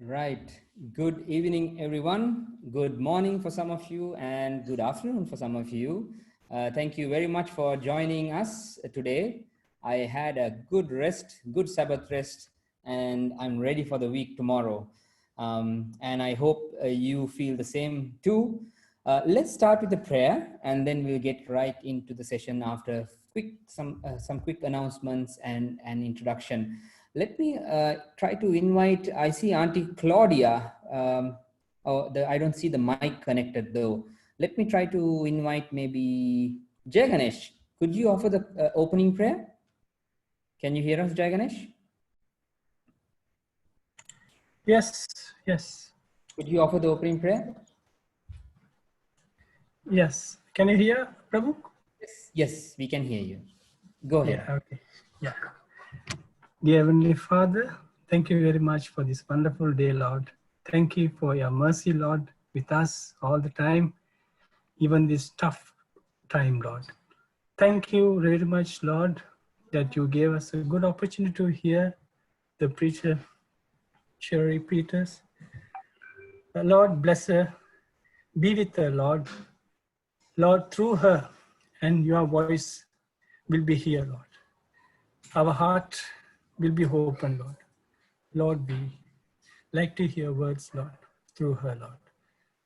Right. Good evening, everyone. Good morning for some of you and good afternoon for some of you. Thank you very much for joining us today. I had a good rest, good Sabbath rest, and I'm ready for the week tomorrow. And I hope you feel the same too. Let's start with a prayer, and then we'll get right into the session after some quick announcements and an introduction. Let me try to invite, I see Auntie Claudia. I don't see the mic connected though. Let me try to invite maybe Jai Ganesh. Could you offer the opening prayer? Can you hear us, Jai Ganesh? Yes, yes. Could you offer the opening prayer? Yes. Can you hear, Prabhu? Yes, we can hear you. Go ahead. Yeah, okay. Yeah. Dear Heavenly Father, thank you very much for this wonderful day, Lord. Thank you for your mercy, Lord, with us all the time, even this tough time, Lord. Thank you very much, Lord, that you gave us a good opportunity to hear the preacher, Cheri Peters. Lord, bless her. Be with her, Lord. Lord, through her and your voice will be here, Lord. Our heart will be open, Lord. Lord, we like to hear words, Lord, through her, Lord.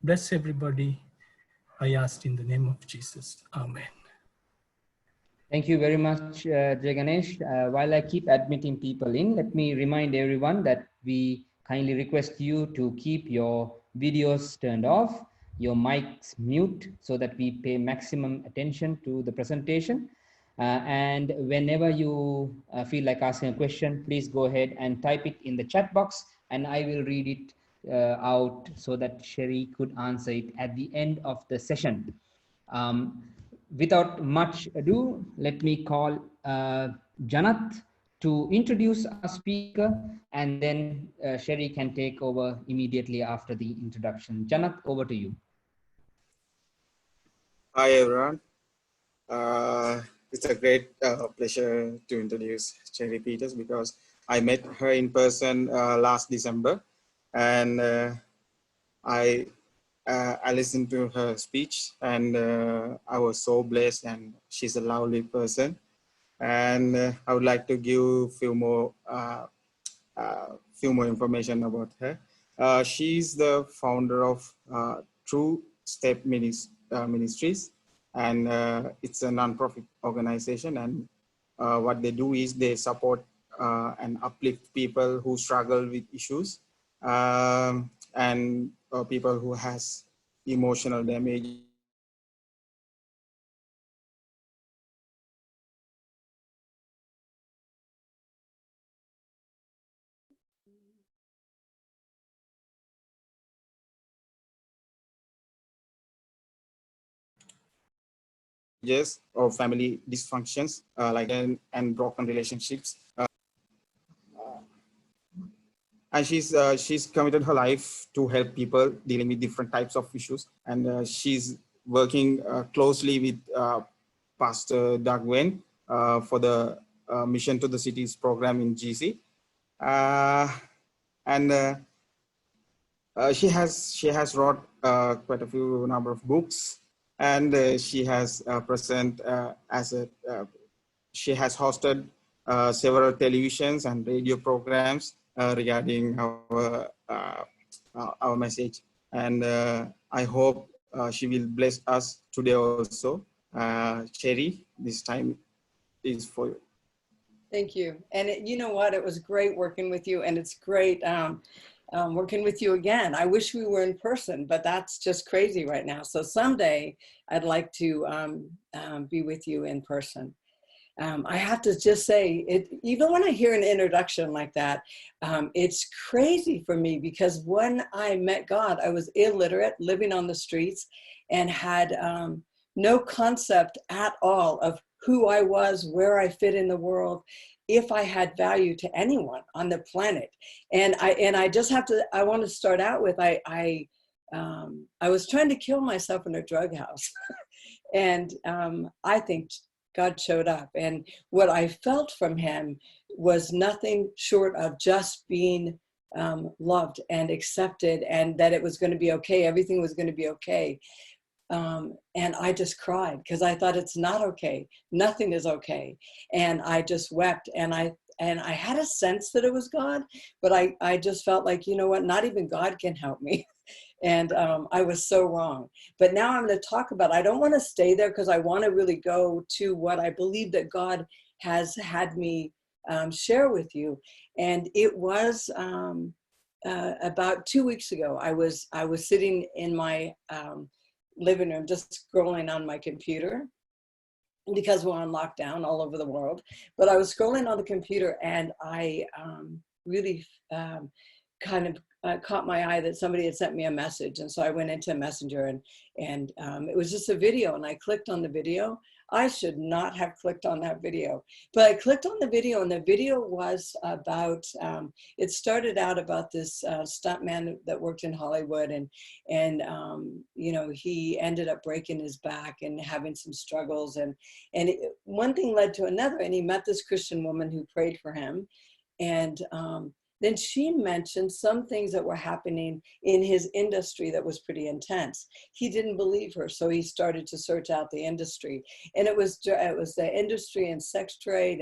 Bless everybody. I asked in the name of Jesus. Amen. Thank you very much, Jai Ganesh. While I keep admitting people in, let me remind everyone that we kindly request you to keep your videos turned off, your mics mute, so that we pay maximum attention to the presentation. And whenever you feel like asking a question, please go ahead and type it in the chat box, and I will read it out so that Cheri could answer it at the end of the session. Without much ado, let me call Janat to introduce our speaker, and then Cheri can take over immediately after the introduction. Janat, over to you. Hi, everyone. It's a great pleasure to introduce Cheri Peters because I met her in person last December, and I listened to her speech, and I was so blessed. And she's a lovely person, and I would like to give few more information about her. She's the founder of True Step Ministries, and it's a non-profit organization. And what they do is they support and uplift people who struggle with issues, and people who has emotional damage. Yes, or family dysfunctions, and broken relationships. And she's committed her life to help people dealing with different types of issues. And she's working closely with Pastor Doug Wayne for the Mission to the Cities program in GC. And she has wrote quite a few number of books, and she has present she has hosted several televisions and radio programs regarding our message. And I hope she will bless us today also. Cheri, this time is for you. Thank you. And you know what? It was great working with you, and it's great working with you again. I wish we were in person, but that's just crazy right now. So someday I'd like to be with you in person. I have to just say, even when I hear an introduction like that, it's crazy for me, because when I met God, I was illiterate, living on the streets, and had no concept at all of who I was, where I fit in the world, if I had value to anyone on the planet. And I just have to, I want to start out with, I was trying to kill myself in a drug house. And I think God showed up. And what I felt from him was nothing short of just being loved and accepted, and that it was going to be okay. Everything was going to be okay. And I just cried because I thought it's not okay. Nothing is okay. And I just wept, and I had a sense that it was God, but I just felt like, you know what, not even God can help me. And I was so wrong. But now I'm going to talk about, I don't want to stay there because I want to really go to what I believe that God has had me share with you. And it was about 2 weeks ago. I was sitting in my living room, just scrolling on my computer, because we're on lockdown all over the world. But I was scrolling on the computer, and I really kind of caught my eye that somebody had sent me a message. And so I went into Messenger, and it was just a video, and I clicked on the video. I should not have clicked on that video, but I clicked on the video, and the video was about, it started out about this stuntman that worked in Hollywood, and you know, he ended up breaking his back and having some struggles, and one thing led to another, and he met this Christian woman who prayed for him. And then she mentioned some things that were happening in his industry that was pretty intense. He didn't believe her, so he started to search out the industry. And it was the industry and sex trade,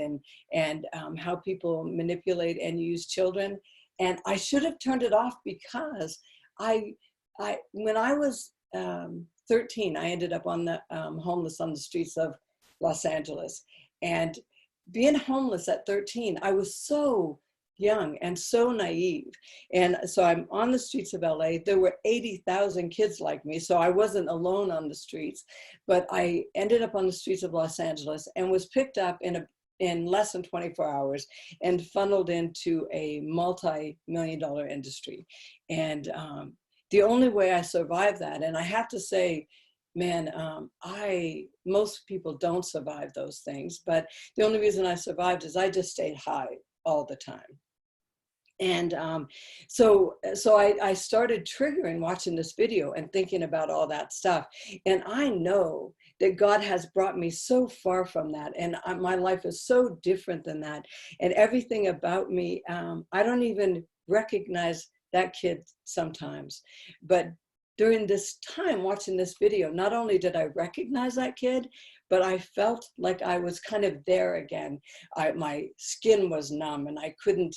and how people manipulate and use children. And I should have turned it off, because when I was 13, I ended up on the homeless on the streets of Los Angeles. And being homeless at 13, I was so young and so naive. And so I'm on the streets of LA. There were 80,000 kids like me, so I wasn't alone on the streets. But I ended up on the streets of Los Angeles and was picked up in less than 24 hours and funneled into a multi-million-dollar industry. And the only way I survived that, and I have to say, man, most people don't survive those things, but the only reason I survived is I just stayed high all the time. And so I started triggering watching this video and thinking about all that stuff. And I know that God has brought me so far from that. And my life is so different than that. And everything about me, I don't even recognize that kid sometimes. But during this time watching this video, not only did I recognize that kid, but I felt like I was kind of there again. My skin was numb, and I couldn't,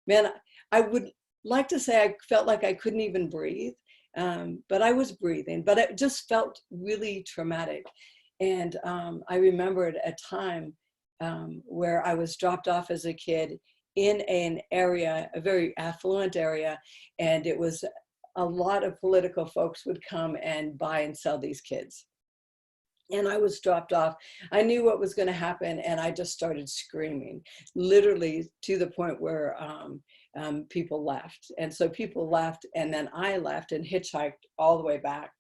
man, I would like to say I felt like I couldn't even breathe, but I was breathing, but it just felt really traumatic. And I remembered a time where I was dropped off as a kid in an area, a very affluent area, and it was a lot of political folks would come and buy and sell these kids. And I was dropped off. I knew what was going to happen, and I just started screaming, literally to the point where people left. And so people left, and then I left and hitchhiked all the way back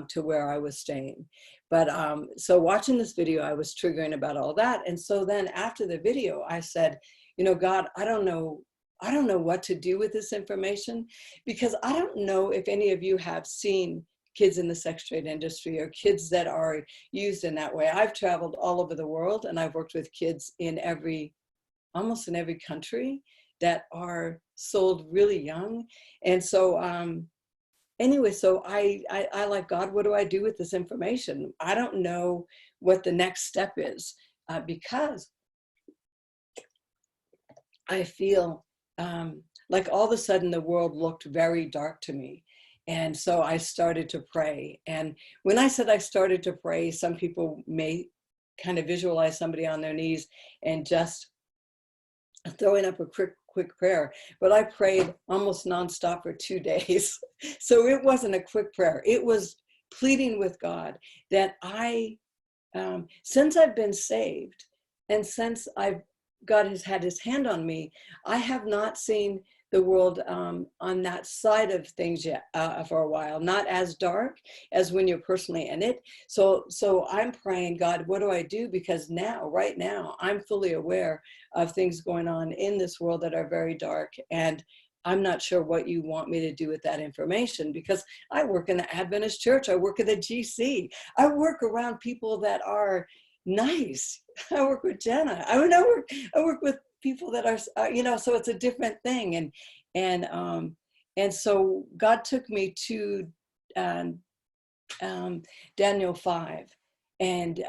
to where I was staying. But so watching this video, I was triggering about all that. And so then after the video, I said, you know, God, I don't know what to do with this information, because I don't know if any of you have seen kids in the sex trade industry or kids that are used in that way. I've traveled all over the world, and I've worked with kids in almost in every country that are sold really young. And so anyway, so I like, God, what do I do with this information? I don't know what the next step is, because I feel like all of a sudden the world looked very dark to me. And so I started to pray. And when I said I started to pray, some people may kind of visualize somebody on their knees and just throwing up a quick prayer. But I prayed almost nonstop for 2 days. So it wasn't a quick prayer. It was pleading with God that since I've been saved, and since God has had his hand on me, I have not seen the world on that side of things yet for a while, not as dark as when you're personally in it. So I'm praying, God, what do I do? Because right now, I'm fully aware of things going on in this world that are very dark. And I'm not sure what you want me to do with that information, because I work in the Adventist church. I work at the GC. I work around people that are nice. I work with Jenna. I mean, I work with people that are, you know, so it's a different thing. And so God took me to Daniel 5. And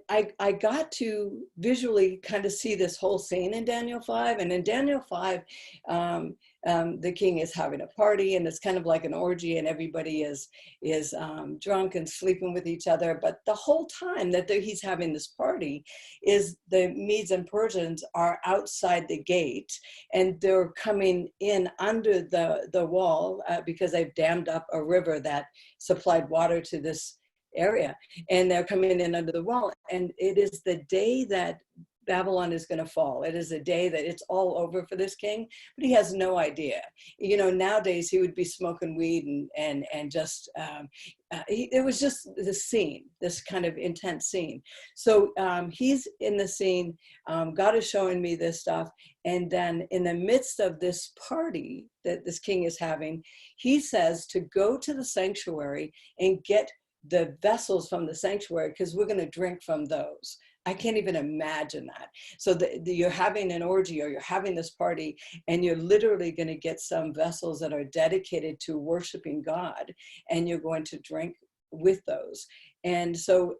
I got to visually kind of see this whole scene in Daniel 5. And in Daniel 5, the king is having a party, and it's kind of like an orgy, and everybody is drunk and sleeping with each other. But the whole time that he's having this party, is the Medes and Persians are outside the gate, and they're coming in under the wall because they've dammed up a river that supplied water to this area, and they're coming in under the wall. And it is the day that Babylon is going to fall. It is a day that it's all over for this king, but he has no idea. You know, nowadays he would be smoking weed and just, it was just the scene, this kind of intense scene. So he's in the scene. God is showing me this stuff. And then in the midst of this party that this king is having, he says to go to the sanctuary and get the vessels from the sanctuary, because we're going to drink from those. I can't even imagine that. So you're having an orgy, or you're having this party, and you're literally going to get some vessels that are dedicated to worshiping God, and you're going to drink with those. And so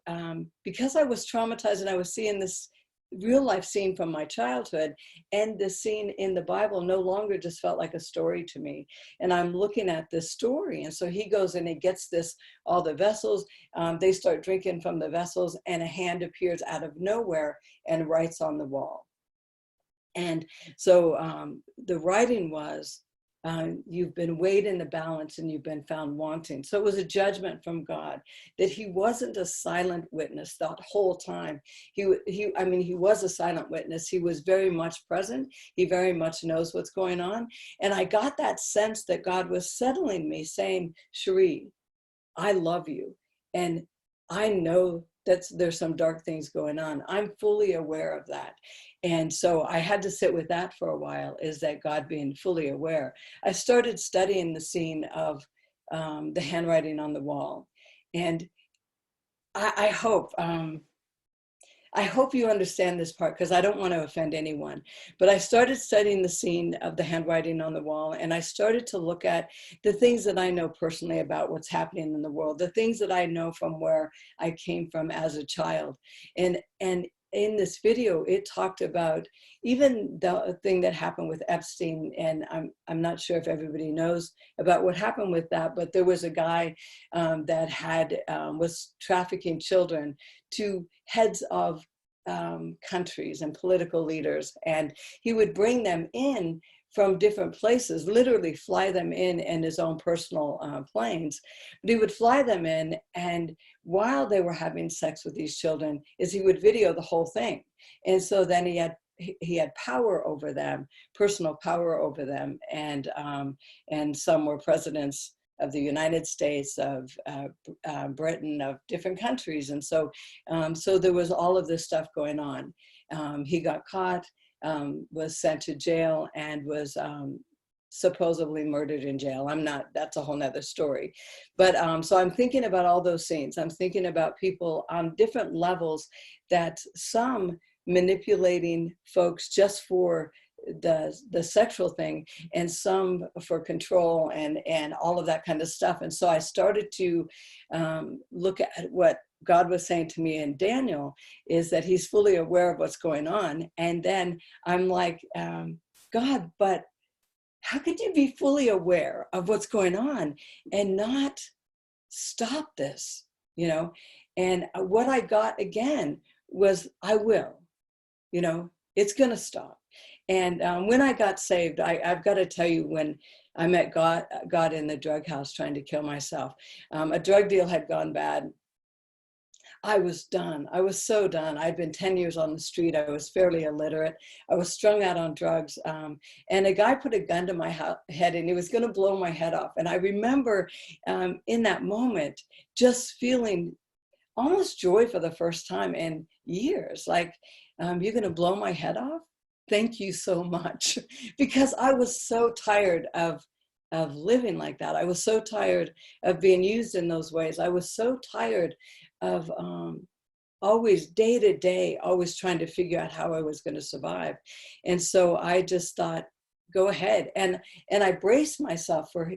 because I was traumatized, and I was seeing this real life scene from my childhood, and the scene in the Bible no longer just felt like a story to me. And I'm looking at this story. And so he goes and he gets all the vessels. They start drinking from the vessels, and a hand appears out of nowhere and writes on the wall. And so the writing was, you've been weighed in the balance and you've been found wanting. So it was a judgment from God that he wasn't a silent witness that whole time. I mean, he was a silent witness. He was very much present. He very much knows what's going on. And I got that sense that God was settling me, saying, Cheri, I love you. And I know that there's some dark things going on. I'm fully aware of that. And so I had to sit with that for a while, is that God being fully aware. I started studying the scene of the handwriting on the wall. And I hope you understand this part, because I don't want to offend anyone. But I started studying the scene of the handwriting on the wall, and I started to look at the things that I know personally about what's happening in the world, the things that I know from where I came from as a child. And in this video, it talked about even the thing that happened with Epstein. And I'm not sure if everybody knows about what happened with that, but there was a guy that was trafficking children to heads of countries and political leaders. And he would bring them in from different places, literally fly them in his own personal planes. But he would fly them in, and while they were having sex with these children, he would video the whole thing. And so then he had power over them, personal power over them, and some were presidents of the United States, of Britain, of different countries. And so there was all of this stuff going on. He got caught, was sent to jail, and was supposedly murdered in jail. That's a whole nother story. But so I'm thinking about all those scenes. I'm thinking about people on different levels, that some manipulating folks just for the sexual thing, and some for control and all of that kind of stuff. And so I started to look at what God was saying to me in Daniel, is that he's fully aware of what's going on. And then I'm like, God, but how could you be fully aware of what's going on and not stop this, you know? And what I got again was, I will, you know, it's going to stop. And when I got saved, I've got to tell you, when I met God in the drug house trying to kill myself, a drug deal had gone bad. I was done. I was so done. I'd been 10 years on the street. I was fairly illiterate. I was strung out on drugs. And a guy put a gun to my head, and he was going to blow my head off. And I remember in that moment just feeling almost joy for the first time in years. Like, you're going to blow my head off? Thank you so much. Because I was so tired of living like that. I was so tired of being used in those ways. I was so tired of always day to day, always trying to figure out how I was going to survive. And so I just thought, go ahead. And I braced myself for,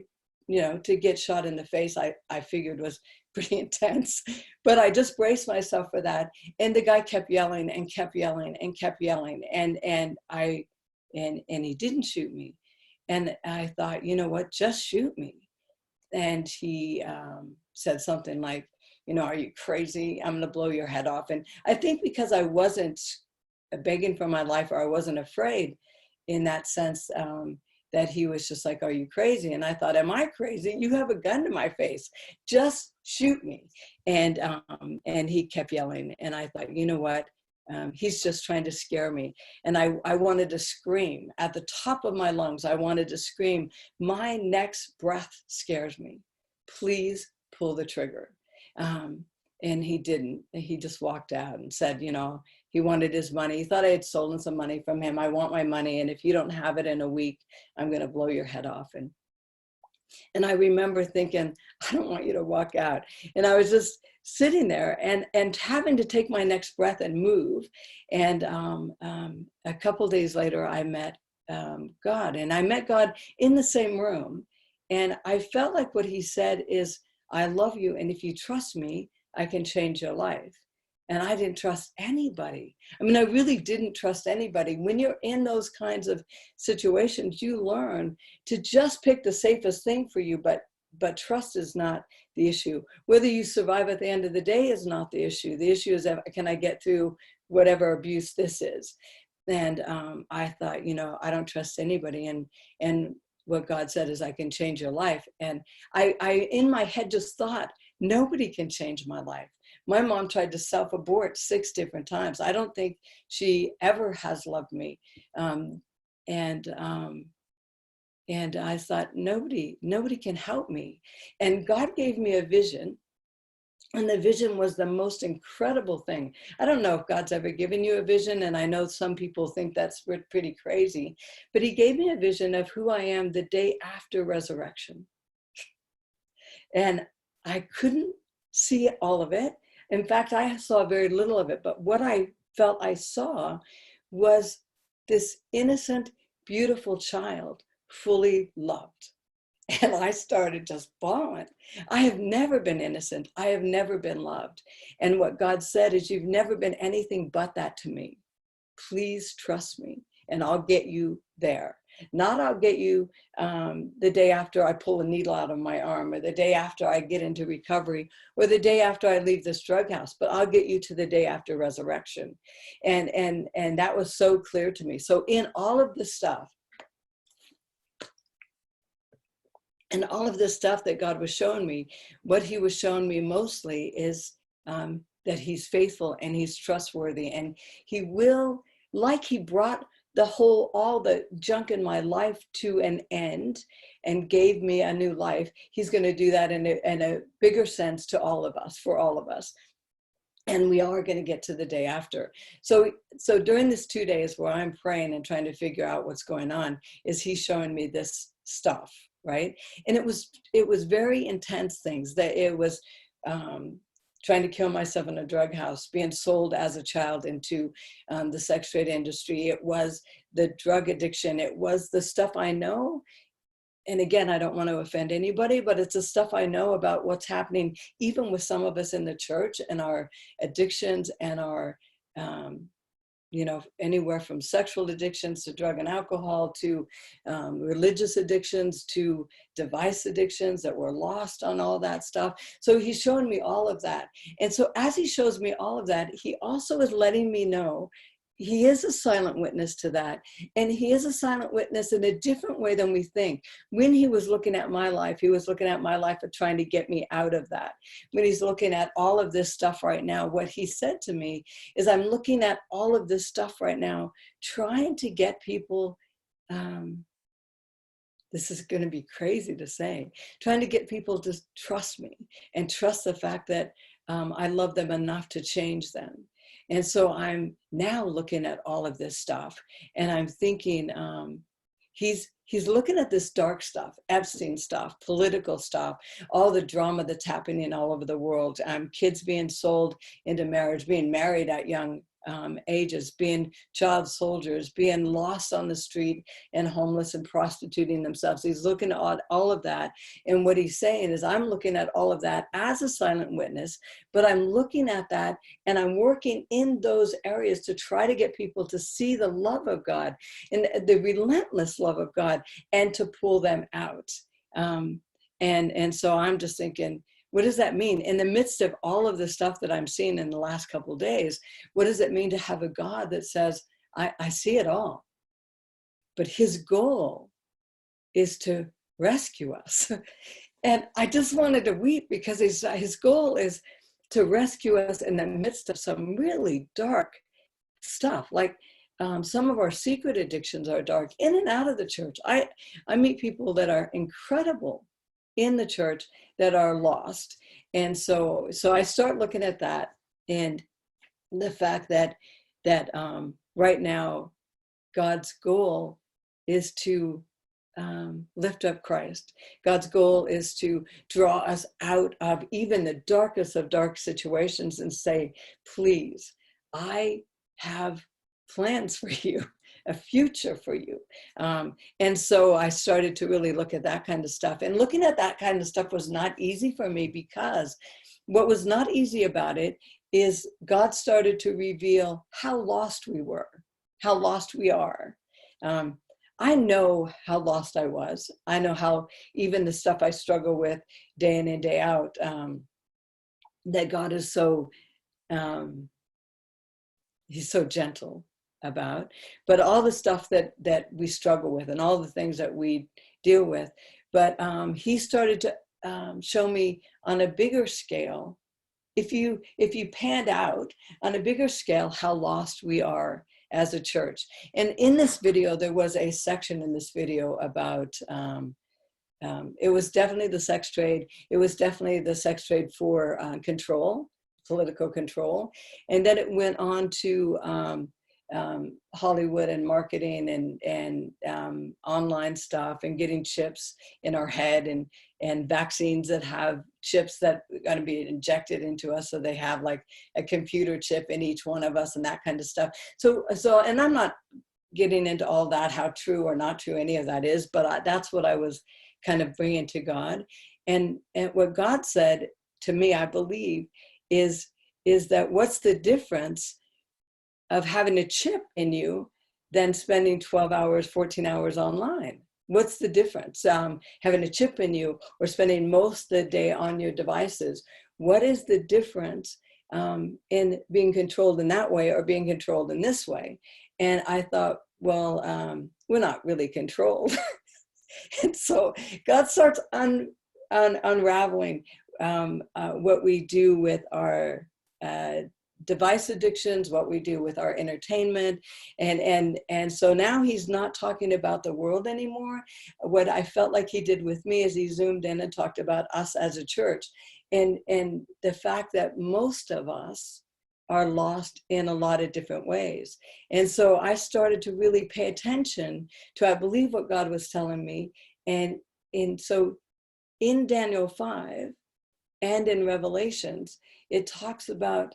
you know, to get shot in the face. I figured was pretty intense, but I just braced myself for that. And the guy kept yelling and kept yelling and kept yelling. And he didn't shoot me. And I thought, you know what, just shoot me. And he said something like, you know, are you crazy? I'm going to blow your head off. And I think because I wasn't begging for my life, or I wasn't afraid in that sense, that he was just like, are you crazy? And I thought, am I crazy? You have a gun to my face. Just shoot me. And he kept yelling. And I thought, you know what? He's just trying to scare me. And I wanted to scream at the top of my lungs. I wanted to scream, my next breath scares me. Please pull the trigger. And he didn't. He just walked out and said, you know, he wanted his money. He thought I had stolen some money from him. I want my money. And if you don't have it in a week, I'm going to blow your head off. And I remember thinking, I don't want you to walk out. And I was just sitting there and having to take my next breath and move. And a couple days later, I met God. And I met God in the same room. And I felt like what he said is, I love you. And if you trust me, I can change your life. And I didn't trust anybody. I mean, I really didn't trust anybody. When you're in those kinds of situations, you learn to just pick the safest thing for you, but trust is not the issue. Whether you survive at the end of the day is not the issue. The issue is, can I get through whatever abuse this is? And I thought, you know, I don't trust anybody. And what God said is, I can change your life. And I in my head just thought, nobody can change my life. My mom tried to self-abort 6 different times. I don't think she ever has loved me. And I thought, nobody can help me. And God gave me a vision. And the vision was the most incredible thing. I don't know if God's ever given you a vision, and I know some people think that's pretty crazy, but he gave me a vision of who I am the day after resurrection. And I couldn't see all of it. In fact, I saw very little of it, but what I felt I saw was this innocent, beautiful child, fully loved. And I started just bawling. I have never been innocent. I have never been loved. And what God said is, you've never been anything but that to me. Please trust me, and I'll get you there. Not I'll get you the day after I pull a needle out of my arm, or the day after I get into recovery, or the day after I leave this drug house, but I'll get you to the day after resurrection. And that was so clear to me. So in all of this stuff, and all of this stuff that God was showing me, what he was showing me mostly is that he's faithful and he's trustworthy, and he will, like he brought all the junk in my life to an end and gave me a new life, he's going to do that in a bigger sense to all of us, for all of us. And we are going to get to the day after. So during this 2 days where I'm praying and trying to figure out what's going on, is he's showing me this stuff, right? And it was very intense things. That it was trying to kill myself in a drug house, being sold as a child into the sex trade industry. It was the drug addiction. It was the stuff I know. And again, I don't want to offend anybody, but it's the stuff I know about what's happening, even with some of us in the church, and our addictions and our, anywhere from sexual addictions to drug and alcohol to religious addictions to device addictions, that we're lost on all that stuff. So he's showing me all of that. And so as he shows me all of that, he also is letting me know he is a silent witness to that. And he is a silent witness in a different way than we think. When he was looking at my life, he was looking at my life of trying to get me out of that. When he's looking at all of this stuff right now, what he said to me is, I'm looking at all of this stuff right now, trying to get people, this is going to be crazy to say, trying to get people to trust me and trust the fact that I love them enough to change them. And so I'm now looking at all of this stuff, and I'm thinking, he's looking at this dark stuff, Epstein stuff, political stuff, all the drama that's happening all over the world, kids being sold into marriage, being married at young ages, being child soldiers, being lost on the street and homeless and prostituting themselves. He's looking at all of that. And what he's saying is, I'm looking at all of that as a silent witness, but I'm looking at that and I'm working in those areas to try to get people to see the love of God and the relentless love of God and to pull them out. And so I'm just thinking, what does that mean? In the midst of all of the stuff that I'm seeing in the last couple of days, what does it mean to have a God that says, I see it all, but his goal is to rescue us? And I just wanted to weep, because his goal is to rescue us in the midst of some really dark stuff. Like some of our secret addictions are dark, in and out of the church. I meet people that are incredible in the church that are lost. And so I start looking at that, and the fact that right now God's goal is to lift up Christ. God's goal is to draw us out of even the darkest of dark situations and say, please, I have plans for you, a future for you. And so I started to really look at that kind of stuff. And looking at that kind of stuff was not easy for me, because what was not easy about it is God started to reveal how lost we were, how lost we are. I know how lost I was. I know how even the stuff I struggle with day in and day out, that God is so, he's so gentle about, but all the stuff that we struggle with and all the things that we deal with. But he started to show me on a bigger scale, if you panned out on a bigger scale, how lost we are as a church. And in this video, there was a section in this video about, it was definitely the sex trade. It was definitely the sex trade for control, political control. And then it went on to Hollywood and marketing and online stuff and getting chips in our head and vaccines that have chips that are going to be injected into us. So they have like a computer chip in each one of us and that kind of stuff. So, and I'm not getting into all that, how true or not true any of that is, but that's what I was kind of bringing to God. And what God said to me, I believe, is that what's the difference of having a chip in you than spending 12 hours, 14 hours online? What's the difference? Having a chip in you or spending most of the day on your devices? What is the difference in being controlled in that way or being controlled in this way? And I thought, well, we're not really controlled. And so God starts unraveling what we do with our device addictions, what we do with our entertainment. And so now he's not talking about the world anymore. What I felt like he did with me is he zoomed in and talked about us as a church, and the fact that most of us are lost in a lot of different ways. And so I started to really pay attention to, I believe, what God was telling me. And so in Daniel 5 and in Revelations, it talks about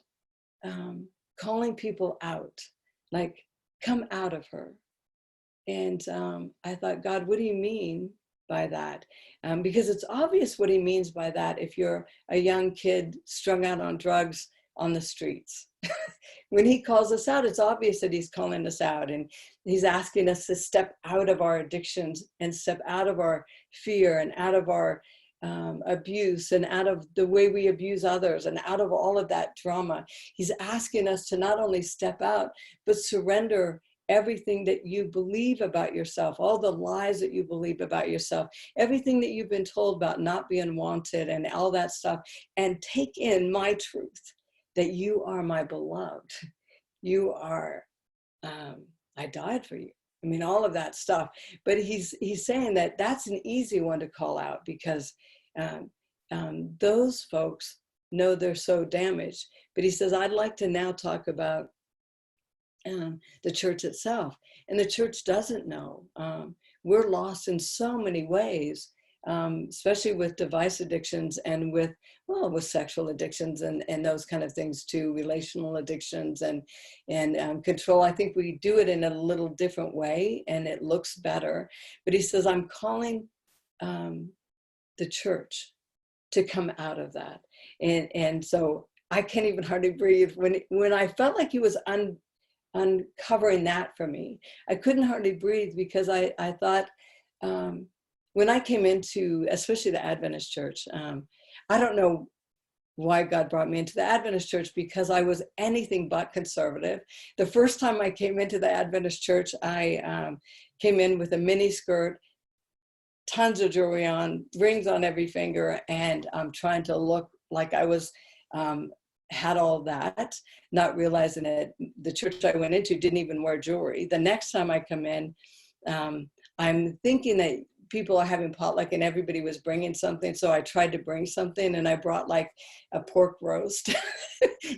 calling people out, like, come out of her. And I thought, God, what do you mean by that? Because it's obvious what he means by that if you're a young kid strung out on drugs on the streets. When he calls us out, it's obvious that he's calling us out, and he's asking us to step out of our addictions and step out of our fear and out of our abuse and out of the way we abuse others and out of all of that drama. He's asking us to not only step out, but surrender everything that you believe about yourself, all the lies that you believe about yourself, everything that you've been told about not being wanted and all that stuff, and take in my truth, that you are my beloved. You are, I died for you. I mean, all of that stuff. But he's saying that that's an easy one to call out, because those folks know they're so damaged. But he says, I'd like to now talk about the church itself. And the church doesn't know. we're lost in so many ways, especially with device addictions and with sexual addictions and those kind of things too, relational addictions and control. I think we do it in a little different way and it looks better. But he says, I'm calling the church to come out of that. And so I can't even hardly breathe. When I felt like he was uncovering that for me, I couldn't hardly breathe, because I thought, when I came into, especially the Adventist church, I don't know why God brought me into the Adventist church, because I was anything but conservative. The first time I came into the Adventist church, I came in with a mini skirt, tons of jewelry on, rings on every finger, and I'm trying to look like I was, had all that, not realizing it. The church I went into didn't even wear jewelry. The next time I come in, I'm thinking that people are having potluck and everybody was bringing something. So I tried to bring something, and I brought like a pork roast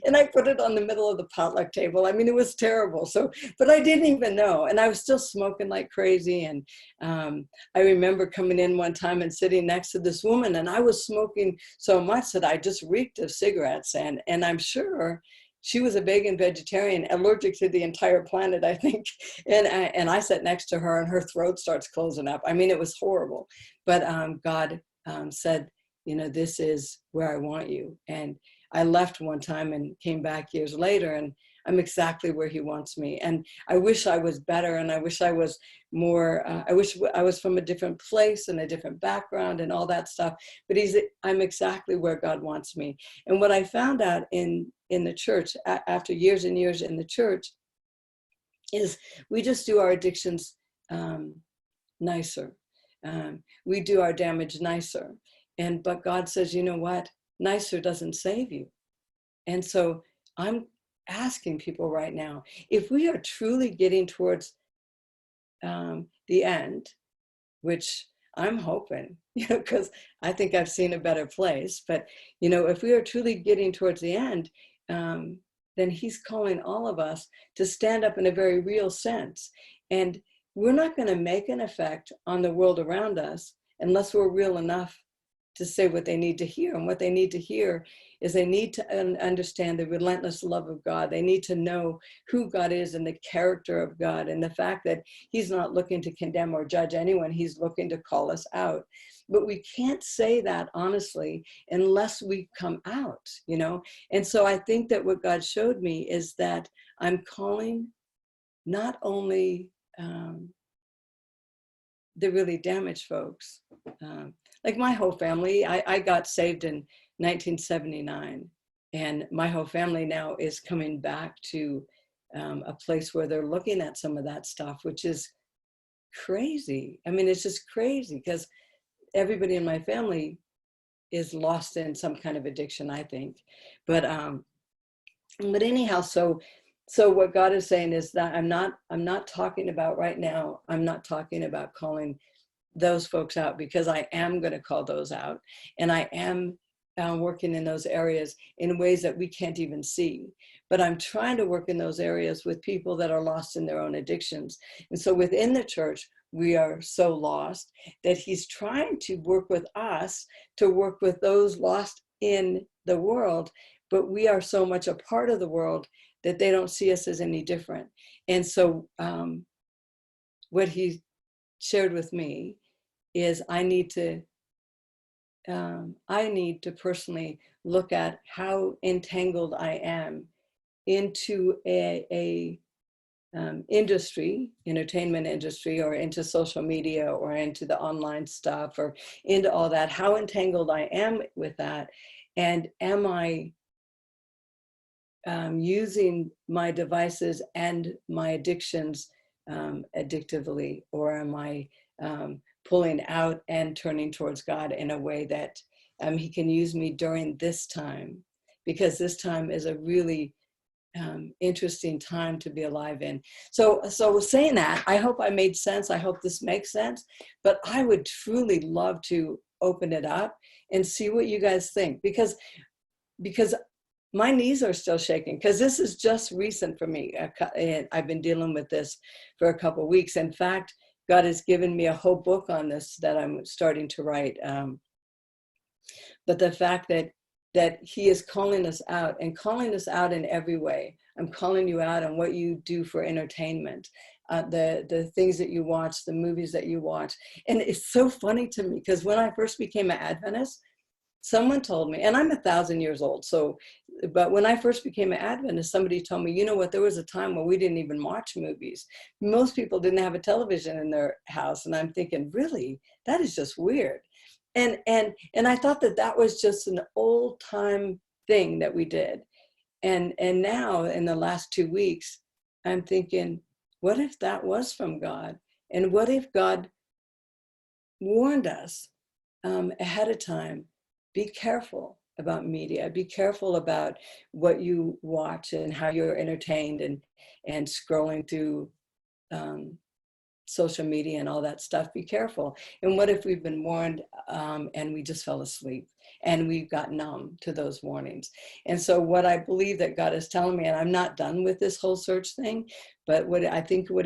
and I put it on the middle of the potluck table. I mean, it was terrible. So, but I didn't even know. And I was still smoking like crazy. And I remember coming in one time and sitting next to this woman, and I was smoking so much that I just reeked of cigarettes. And I'm sure she was a vegan vegetarian, allergic to the entire planet, I think. And I sat next to her, and her throat starts closing up. I mean, it was horrible. But God said, you know, this is where I want you. And I left one time and came back years later, and I'm exactly where he wants me. And I wish I was better, and I wish I was more, I wish I was from a different place and a different background and all that stuff. But I'm exactly where God wants me. And what I found out in the church, after years and years in the church, is we just do our addictions nicer. We do our damage nicer. But God says, you know what? Nicer doesn't save you. And so I'm asking people right now, if we are truly getting towards the end, which I'm hoping, you know, because I think I've seen a better place, but, you know, if we are truly getting towards the end, then he's calling all of us to stand up in a very real sense. And we're not going to make an effect on the world around us unless we're real enough to say what they need to hear. And what they need to hear is they need to understand the relentless love of God. They need to know who God is and the character of God, and the fact that he's not looking to condemn or judge anyone. He's looking to call us out. But we can't say that honestly unless we come out, you know? And so I think that what God showed me is that I'm calling not only the really damaged folks, like my whole family. I got saved in 1979, and my whole family now is coming back to a place where they're looking at some of that stuff, which is crazy. I mean, it's just crazy, because everybody in my family is lost in some kind of addiction, I think. But anyhow, so what God is saying is that I'm not talking about right now, I'm not talking about calling those folks out, because I am going to call those out, and I am working in those areas in ways that we can't even see. But I'm trying to work in those areas with people that are lost in their own addictions. And so within the church, we are so lost that he's trying to work with us to work with those lost in the world, but we are so much a part of the world that they don't see us as any different. And so what he shared with me is I need to personally look at how entangled I am into a industry, entertainment industry, or into social media, or into the online stuff, or into all that, how entangled I am with that. And am I using my devices and my addictions addictively, or am I pulling out and turning towards God in a way that he can use me during this time, because this time is a really interesting time to be alive in. So saying that, I hope I made sense. I hope this makes sense, but I would truly love to open it up and see what you guys think, because my knees are still shaking, because this is just recent for me. And I've been dealing with this for a couple of weeks. In fact, God has given me a whole book on this that I'm starting to write. But the fact that he is calling us out, and calling us out in every way. I'm calling you out on what you do for entertainment, the things that you watch, the movies that you watch. And it's so funny to me, because when I first became an Adventist, someone told me, and I'm 1,000 years old, so, but when I first became an Adventist, somebody told me, you know what, there was a time when we didn't even watch movies. Most people didn't have a television in their house. And I'm thinking, really? That is just weird. And I thought that was just an old time thing that we did. And now in the last 2 weeks, I'm thinking, what if that was from God? And what if God warned us ahead of time? Be careful about media. Be careful about what you watch and how you're entertained and scrolling through social media and all that stuff. Be careful. And what if we've been warned and we just fell asleep and we got numb to those warnings? And so what I believe that God is telling me, and I'm not done with this whole search thing, but what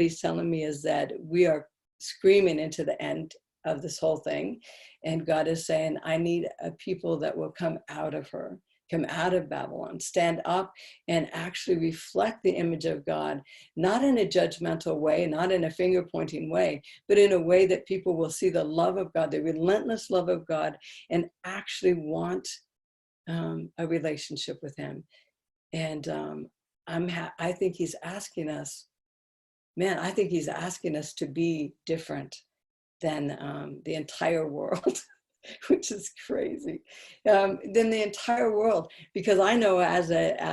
he's telling me is that we are screaming into the end of this whole thing. And God is saying, I need a people that will come out of her, come out of Babylon, stand up and actually reflect the image of God, not in a judgmental way, not in a finger pointing way, but in a way that people will see the love of God, the relentless love of God, and actually want a relationship with him. And I think he's asking us, I think he's asking us to be different than the entire world, which is crazy, than the entire world. Because I know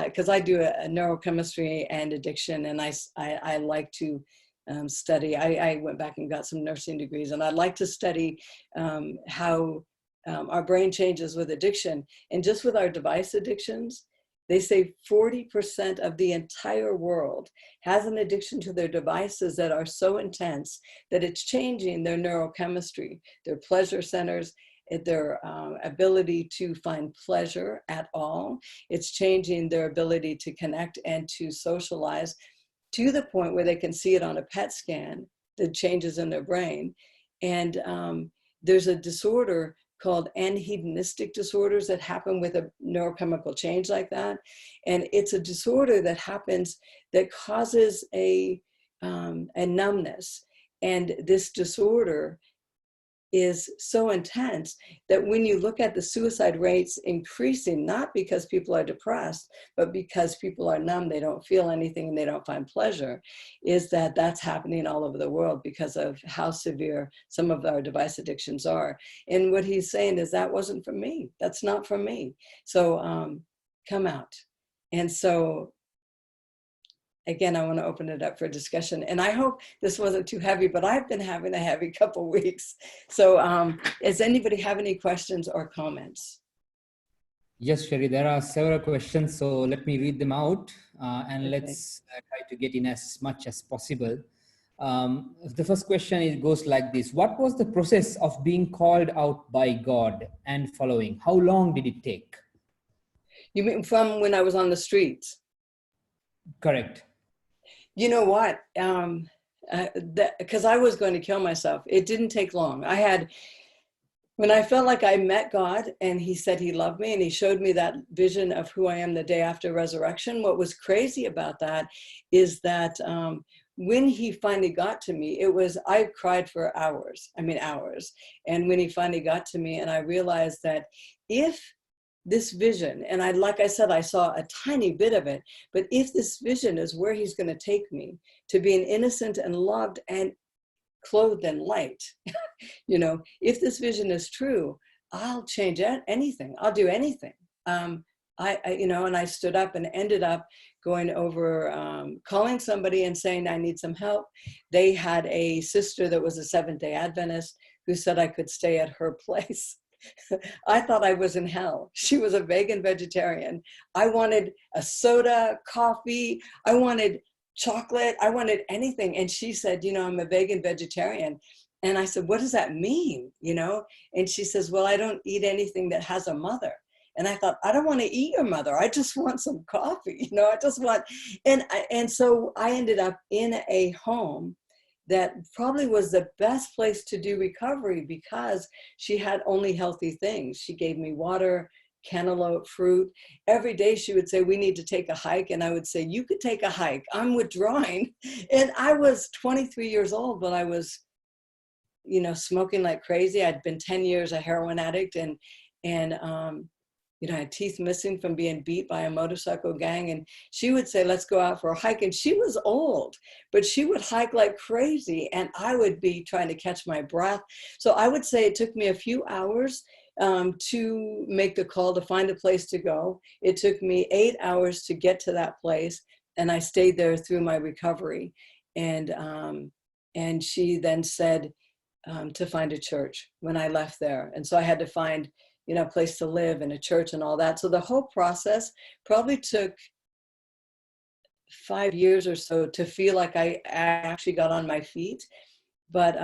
because I do a neurochemistry and addiction, and I like to study. I went back and got some nursing degrees, and I like to study how our brain changes with addiction. And just with our device addictions, they say 40% of the entire world has an addiction to their devices that are so intense that it's changing their neurochemistry, their pleasure centers, their ability to find pleasure at all. It's changing their ability to connect and to socialize, to the point where they can see it on a PET scan, the changes in their brain. And there's a disorder called anhedonistic disorders that happen with a neurochemical change like that. And it's a disorder that happens, that causes a numbness. And this disorder is so intense that when you look at the suicide rates increasing, not because people are depressed, but because people are numb, they don't feel anything and they don't find pleasure, is that's happening all over the world because of how severe some of our device addictions are. And what he's saying is, that wasn't for me. That's not for me. So come out. And so again, I want to open it up for discussion. And I hope this wasn't too heavy, but I've been having a heavy couple weeks. So does anybody have any questions or comments? Yes, Cheri, there are several questions. So let me read them out and Okay. let's try to get in as much as possible. The first question goes like this. What was the process of being called out by God and following? How long did it take? You mean from when I was on the streets? Correct. You know what? Because I was going to kill myself. It didn't take long. When I felt like I met God and he said he loved me and he showed me that vision of who I am the day after resurrection, what was crazy about that is that when he finally got to me, I cried for hours. And when he finally got to me, and I realized that if this vision, and like I said, I saw a tiny bit of it, but if this vision is where he's going to take me, to being innocent and loved and clothed in light, if this vision is true, I'll change anything. I'll do anything. And I stood up and ended up going over, calling somebody and saying, I need some help. They had a sister that was a Seventh-day Adventist who said I could stay at her place. I thought I was in hell. She was a vegan vegetarian. I wanted a soda, coffee. I wanted chocolate. I wanted anything. And she said, I'm a vegan vegetarian. And I said, what does that mean? And she says, well, I don't eat anything that has a mother. And I thought, I don't want to eat your mother. I just want some coffee. I just want, and so I ended up in a home that probably was the best place to do recovery, because she had only healthy things. She gave me water, cantaloupe, fruit. Every day she would say, we need to take a hike. And I would say, you could take a hike. I'm withdrawing. And I was 23 years old, but I was, you know, smoking like crazy. I'd been 10 years a heroin addict, and you know, I had teeth missing from being beat by a motorcycle gang. And she would say, let's go out for a hike. And she was old, but she would hike like crazy. And I would be trying to catch my breath. So I would say it took me a few hours to make the call to find a place to go. It took me 8 hours to get to that place. And I stayed there through my recovery. And she then said to find a church when I left there. And so I had to find, you know, a place to live and a church and all that. So the whole process probably took 5 years or so to feel like I actually got on my feet. But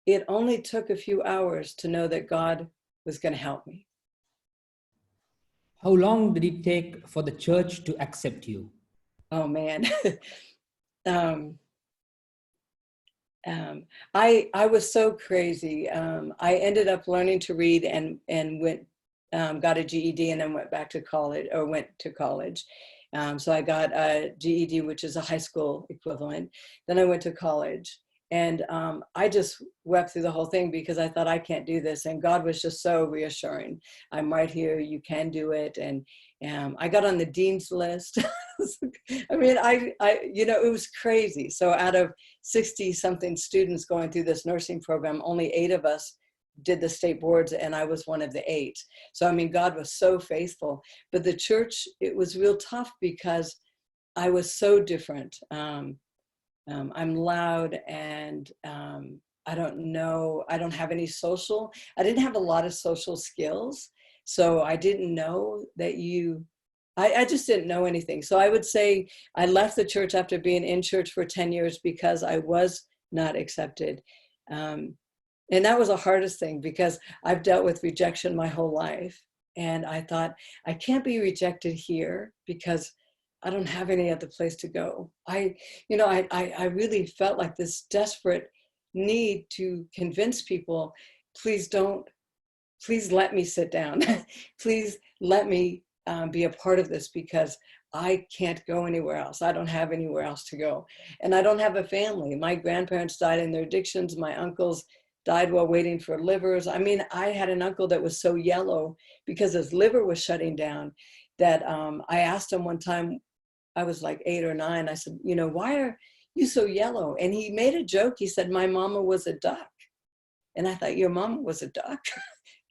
it only took a few hours to know that God was going to help me. How long did it take for the church to accept you? Oh, man. I was so crazy. I ended up learning to read and went, got a GED, and then went to college. So I got a GED, which is a high school equivalent. Then I went to college, and I just wept through the whole thing because I thought, I can't do this. And God was just so reassuring. I'm right here. You can do it. And I got on the dean's list. I mean, I, you know, it was crazy. So out of 60 something students going through this nursing program, only 8 of us did the state boards, and I was one of the 8. So, I mean, God was so faithful. But the church, it was real tough because I was so different. I'm loud, and I don't have any I didn't have a lot of social skills. So I didn't know that I just didn't know anything. So I would say I left the church after being in church for 10 years because I was not accepted. And that was the hardest thing, because I've dealt with rejection my whole life. And I thought, I can't be rejected here because I don't have any other place to go. I really felt like this desperate need to convince people, please let me sit down. Please let me be a part of this, because I can't go anywhere else. I don't have anywhere else to go. And I don't have a family. My grandparents died in their addictions. My uncles died while waiting for livers. I mean, I had an uncle that was so yellow because his liver was shutting down that I asked him one time, I was like 8 or 9. I said, you know, why are you so yellow? And he made a joke. He said, my mama was a duck. And I thought, your mama was a duck?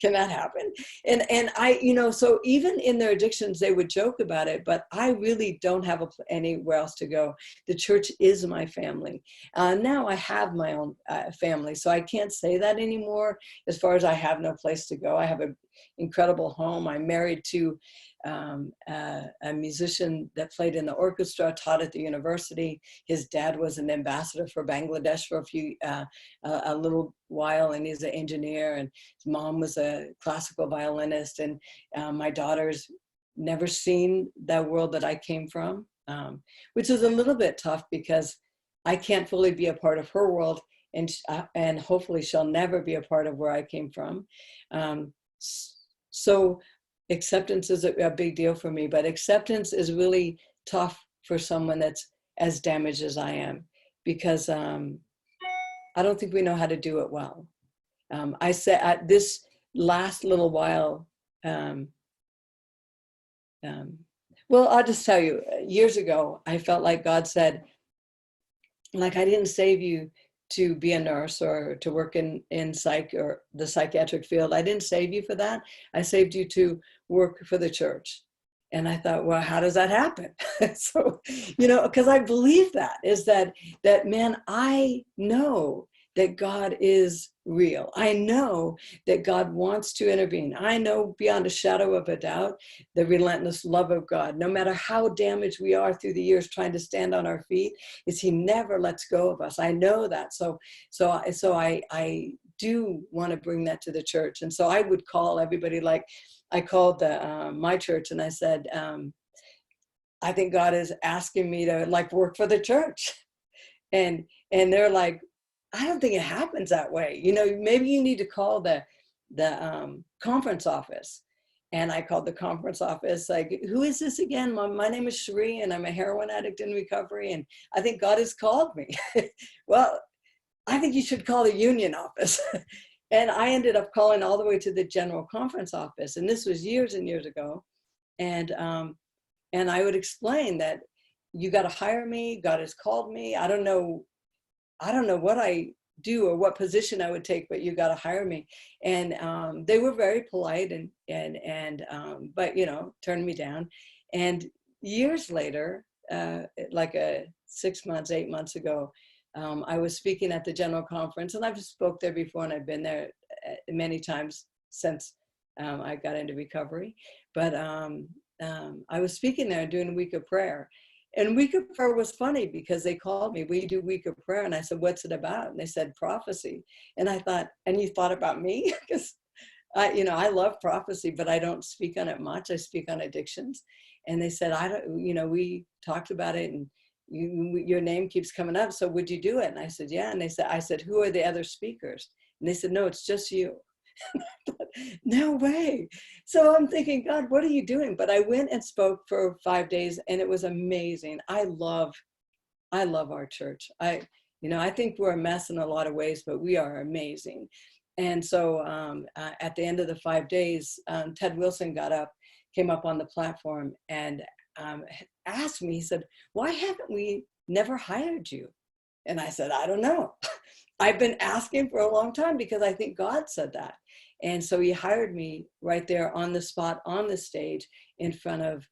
Can that happen? And I, you know, so even in their addictions, they would joke about it, but I really don't have anywhere else to go. The church is my family. Now I have my own family, so I can't say that anymore as far as I have no place to go. I have an incredible home. I'm married to a musician that played in the orchestra, taught at the university. His dad was an ambassador for Bangladesh for a little while, and he's an engineer, and his mom was a classical violinist, and my daughter's never seen that world that I came from, which is a little bit tough because I can't fully be a part of her world, and hopefully she'll never be a part of where I came from. So acceptance is a big deal for me, but acceptance is really tough for someone that's as damaged as I am, because I don't think we know how to do it well. I said at this last little while, well, I'll just tell you, years ago, I felt like God said, like, I didn't save you to be a nurse or to work in psych or the psychiatric field. I didn't save you for that. I saved you to work for the church. And I thought, well, how does that happen? So, you know, because I believe that man, I know that God is real. I know that God wants to intervene. I know beyond a shadow of a doubt the relentless love of God. No matter how damaged we are through the years trying to stand on our feet, he never lets go of us. I know that. So I do want to bring that to the church. And so I would call everybody, like I called my church, and I said, I think God is asking me to like work for the church. And And they're like, I don't think it happens that way. You know, maybe you need to call the conference office. And I called the conference office, like, who is this again? My name is Cheri, and I'm a heroin addict in recovery, and I think God has called me. Well, I think you should call the union office. And I ended up calling all the way to the general conference office. And this was years and years ago. And I would explain that you got to hire me. God has called me. I don't know what I do or what position I would take, but you got to hire me. And they were very polite but, you know, turned me down. And years later, like 6 months, 8 months ago, I was speaking at the general conference, and I've spoke there before, and I've been there many times since I got into recovery. But I was speaking there doing a week of prayer. And week of prayer was funny because they called me, we do week of prayer. And I said, what's it about? And they said, prophecy. And I thought, and you thought about me? Because I love prophecy, but I don't speak on it much. I speak on addictions. And they said, we talked about it, and your name keeps coming up. So would you do it? And I said, yeah. And I said, who are the other speakers? And they said, no, it's just you. No way. So I'm thinking, God, what are you doing? But I went and spoke for 5 days, and it was amazing. I love our church. I think we're a mess in a lot of ways, but we are amazing. And so at the end of the 5 days, Ted Wilson came up on the platform and asked me, he said, why haven't we never hired you? And I said, I don't know. I've been asking for a long time because I think God said that. And so he hired me right there on the spot, on the stage, in front of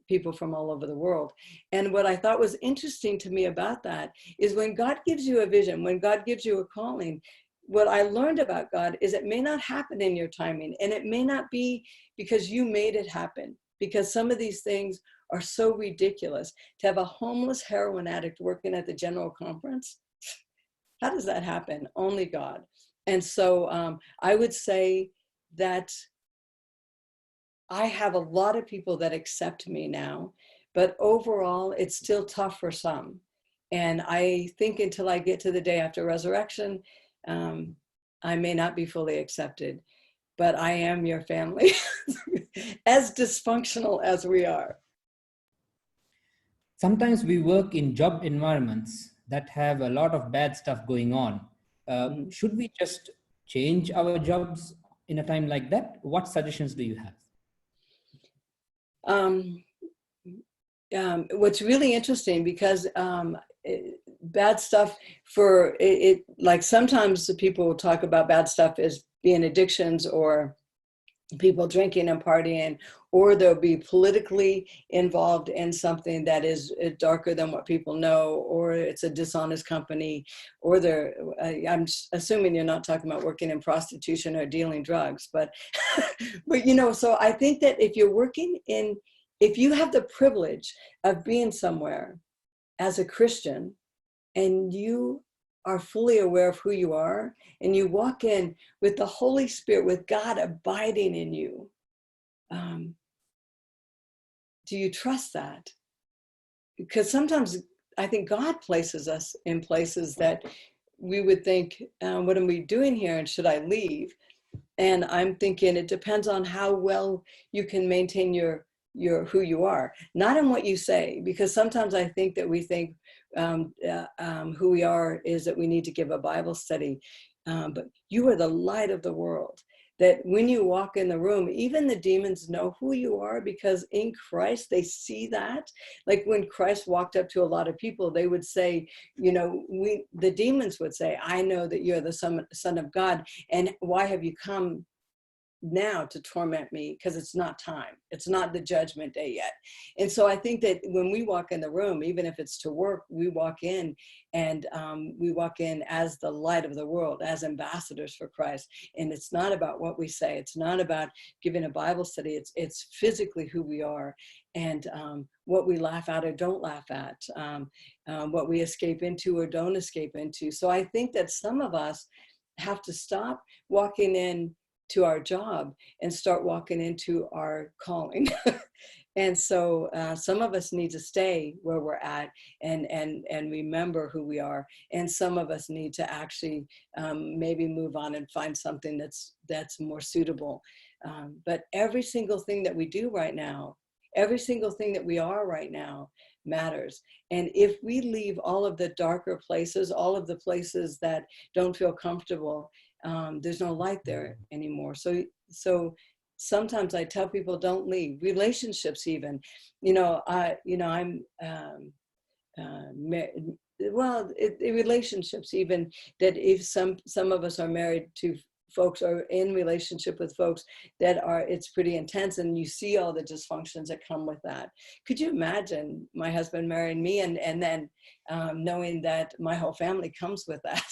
people from all over the world. And what I thought was interesting to me about that is when God gives you a vision, when God gives you a calling, what I learned about God is it may not happen in your timing, and it may not be because you made it happen, because some of these things are so ridiculous. To have a homeless heroin addict working at the general conference, how does that happen? Only God. And so I would say that I have a lot of people that accept me now, but overall, it's still tough for some. And I think until I get to the day after resurrection, I may not be fully accepted, but I am your family, as dysfunctional as we are. Sometimes we work in job environments that have a lot of bad stuff going on. Should we just change our jobs in a time like that? What suggestions do you have? What's really interesting, because bad stuff for it, like sometimes the people will talk about bad stuff as being addictions or people drinking and partying, or they'll be politically involved in something that is darker than what people know, or it's a dishonest company, or I'm assuming you're not talking about working in prostitution or dealing drugs, but so I think that if you have the privilege of being somewhere as a Christian, and you are fully aware of who you are, and you walk in with the Holy Spirit, with God abiding in you, do you trust that? Because sometimes I think God places us in places that we would think, what am we doing here, and should I leave? And I'm thinking it depends on how well you can maintain your who you are, not in what you say, because sometimes I think that we think who we are is that we need to give a Bible study, but you are the light of the world, that when you walk in the room, even the demons know who you are, because in Christ they see that. Like when Christ walked up to a lot of people, they would say, the demons would say, I know that you're the son of God, and why have you come now to torment me? Because it's not time. It's not the judgment day yet. And so I think that when we walk in the room, even if it's to work, we walk in, and we walk in as the light of the world, as ambassadors for Christ. And it's not about what we say. It's not about giving a Bible study. It's physically who we are, and what we laugh at or don't laugh at, what we escape into or don't escape into. So I think that some of us have to stop walking in to our job and start walking into our calling. And so some of us need to stay where we're at and remember who we are. And some of us need to actually maybe move on and find something that's more suitable. But every single thing that we do right now, every single thing that we are right now matters. And if we leave all of the darker places, all of the places that don't feel comfortable, there's no light there anymore. So sometimes I tell people, don't leave. Relationships even, I'm relationships even, that if some of us are married to folks or in relationship with folks that are, it's pretty intense, and you see all the dysfunctions that come with that. Could you imagine my husband marrying me and then knowing that my whole family comes with that?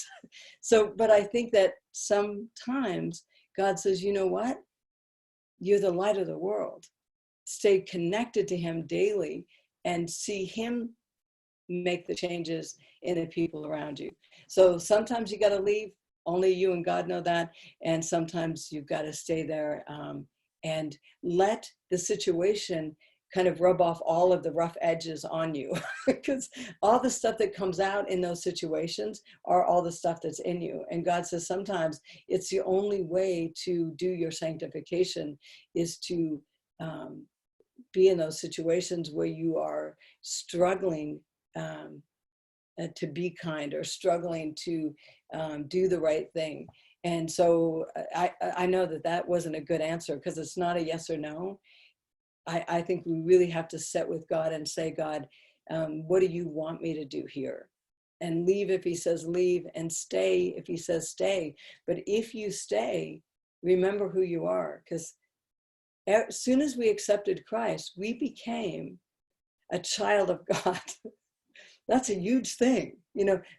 So, but I think that sometimes God says, you know what? You're the light of the world. Stay connected to him daily and see him make the changes in the people around you. So sometimes you got to leave. Only you and God know that. And sometimes you've got to stay there and let the situation kind of rub off all of the rough edges on you, because all the stuff that comes out in those situations are all the stuff that's in you. And God says sometimes it's the only way to do your sanctification is to be in those situations where you are struggling to be kind, or struggling to do the right thing. And so I know that wasn't a good answer, because it's not a yes or no. I think we really have to sit with God and say, God, what do you want me to do here? And leave if he says leave, and stay if he says stay. But if you stay, remember who you are, because as soon as we accepted Christ, we became a child of God. That's a huge thing.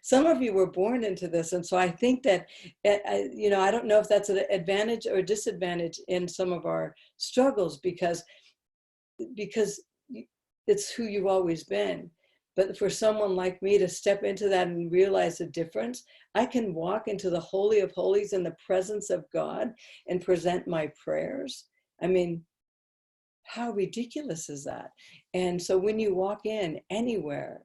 Some of you were born into this. And so I think that, I don't know if that's an advantage or disadvantage in some of our struggles, because it's who you've always been. But for someone like me to step into that and realize the difference, I can walk into the Holy of Holies in the presence of God and present my prayers. I mean, how ridiculous is that? And so when you walk in anywhere,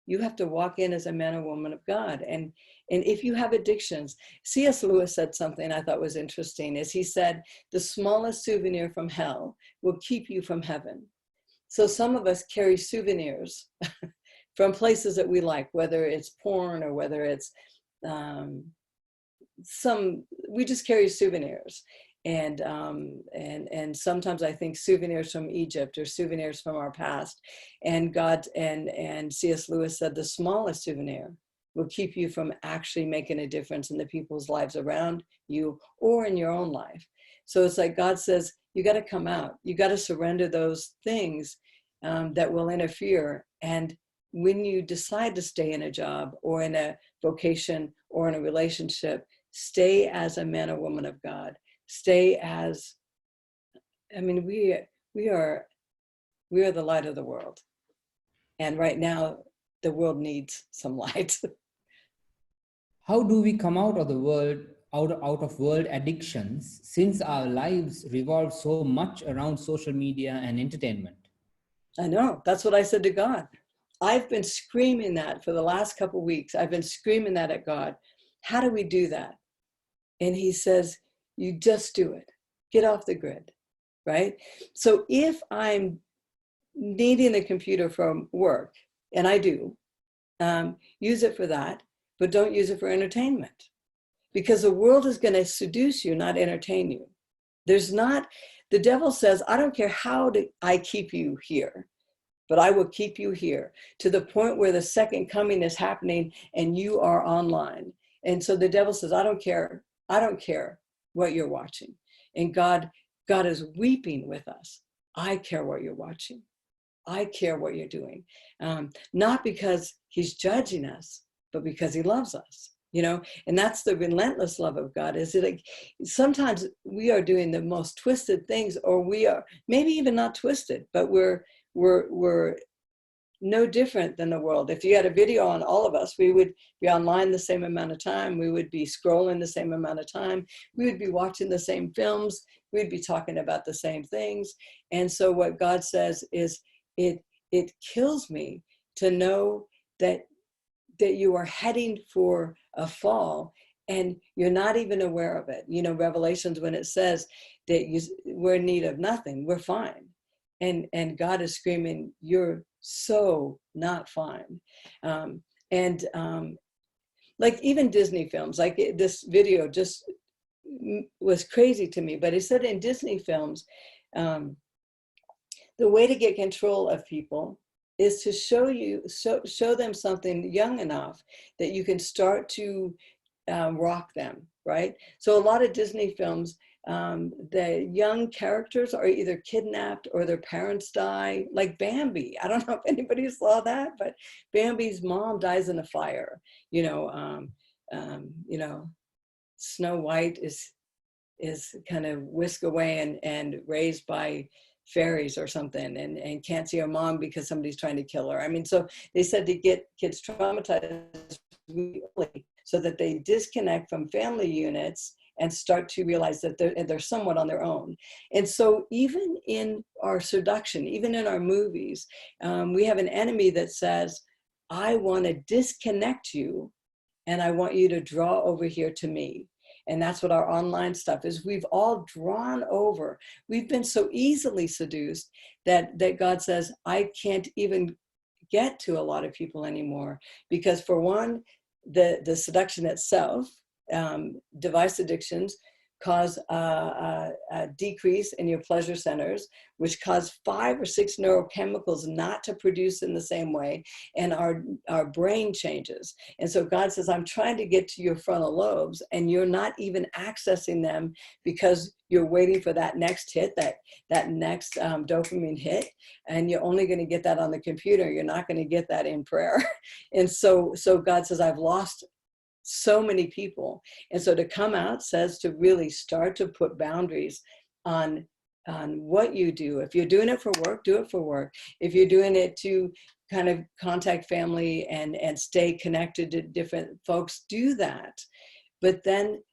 you have to walk in as a man or woman of God. And if you have addictions, C.S. Lewis said something I thought was interesting, is he said, the smallest souvenir from hell will keep you from heaven. So some of us carry souvenirs from places that we like, whether it's porn or whether it's we just carry souvenirs. And sometimes I think souvenirs from Egypt or souvenirs from our past. And God and C.S. Lewis said the smallest souvenir will keep you from actually making a difference in the people's lives around you or in your own life. So it's like God says, you got to come out. You got to surrender those things that will interfere. And when you decide to stay in a job or in a vocation or in a relationship, stay as a man or woman of God. Stay as, we are the light of the world. And right now, the world needs some light. How do we come out of the world, out of world addictions, since our lives revolve so much around social media and entertainment? I know, that's what I said to God. I've been screaming that for the last couple of weeks. I've been screaming that at God. How do we do that? And he says, you just do it. Get off the grid, right? So if I'm needing the computer for work, and I do, use it for that, but don't use it for entertainment. Because the world is going to seduce you, not entertain you. The devil says, I don't care how I keep you here, but I will keep you here to the point where the second coming is happening and you are online. And so the devil says, I don't care what you're watching. And God is weeping with us. I care what you're watching. I care what you're doing. Not because he's judging us, but because he loves us, and that's the relentless love of God. Is it like sometimes we are doing the most twisted things, or we are maybe even not twisted, but we're no different than the world. If you had a video on all of us, we would be online the same amount of time. We would be scrolling the same amount of time. We would be watching the same films. We'd be talking about the same things. And so what God says is, it kills me to know that you are heading for a fall and you're not even aware of it. You know, Revelations, when it says that we're in need of nothing, we're fine. And God is screaming, you're so not fine. Like even Disney films, like this video just was crazy to me, but it said in Disney films, the way to get control of people is to show them something young enough that you can start to rock them, right? So a lot of Disney films, the young characters are either kidnapped or their parents die, like Bambi. I don't know if anybody saw that, but Bambi's mom dies in a fire. You know, Snow White is kind of whisked away and raised by fairies or something, and can't see her mom because somebody's trying to kill her. I mean, so they said to get kids traumatized really early so that they disconnect from family units and start to realize that they're somewhat on their own. And so even in our seduction, even in our movies, we have an enemy that says, I want to disconnect you and I want you to draw over here to me. And that's what our online stuff is. We've all drawn over. We've been so easily seduced that God says, I can't even get to a lot of people anymore. Because for one, the seduction itself, device addictions cause a decrease in your pleasure centers, which cause 5 or 6 neurochemicals not to produce in the same way, and our brain changes. And so God says, I'm trying to get to your frontal lobes, and you're not even accessing them because you're waiting for that next hit, that next dopamine hit, and you're only going to get that on the computer. You're not going to get that in prayer. And so God says, I've lost so many people. And so to come out says to really start to put boundaries on what you do. If you're doing it for work, do it for work. If you're doing it to kind of contact family and stay connected to different folks, do that. But then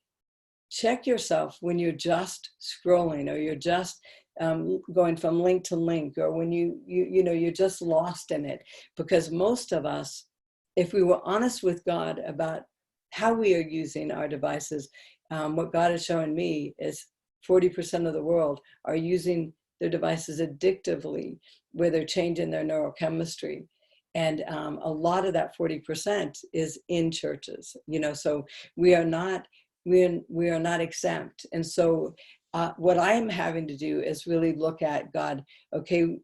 check yourself when you're just scrolling, or you're just going from link to link, or when you're just lost in it. Because most of us, if we were honest with God about how we are using our devices, what God has shown me is 40% of the world are using their devices addictively, where they're changing their neurochemistry. And a lot of that 40% is in churches, so we are not exempt. And so what I'm having to do is really look at God, okay,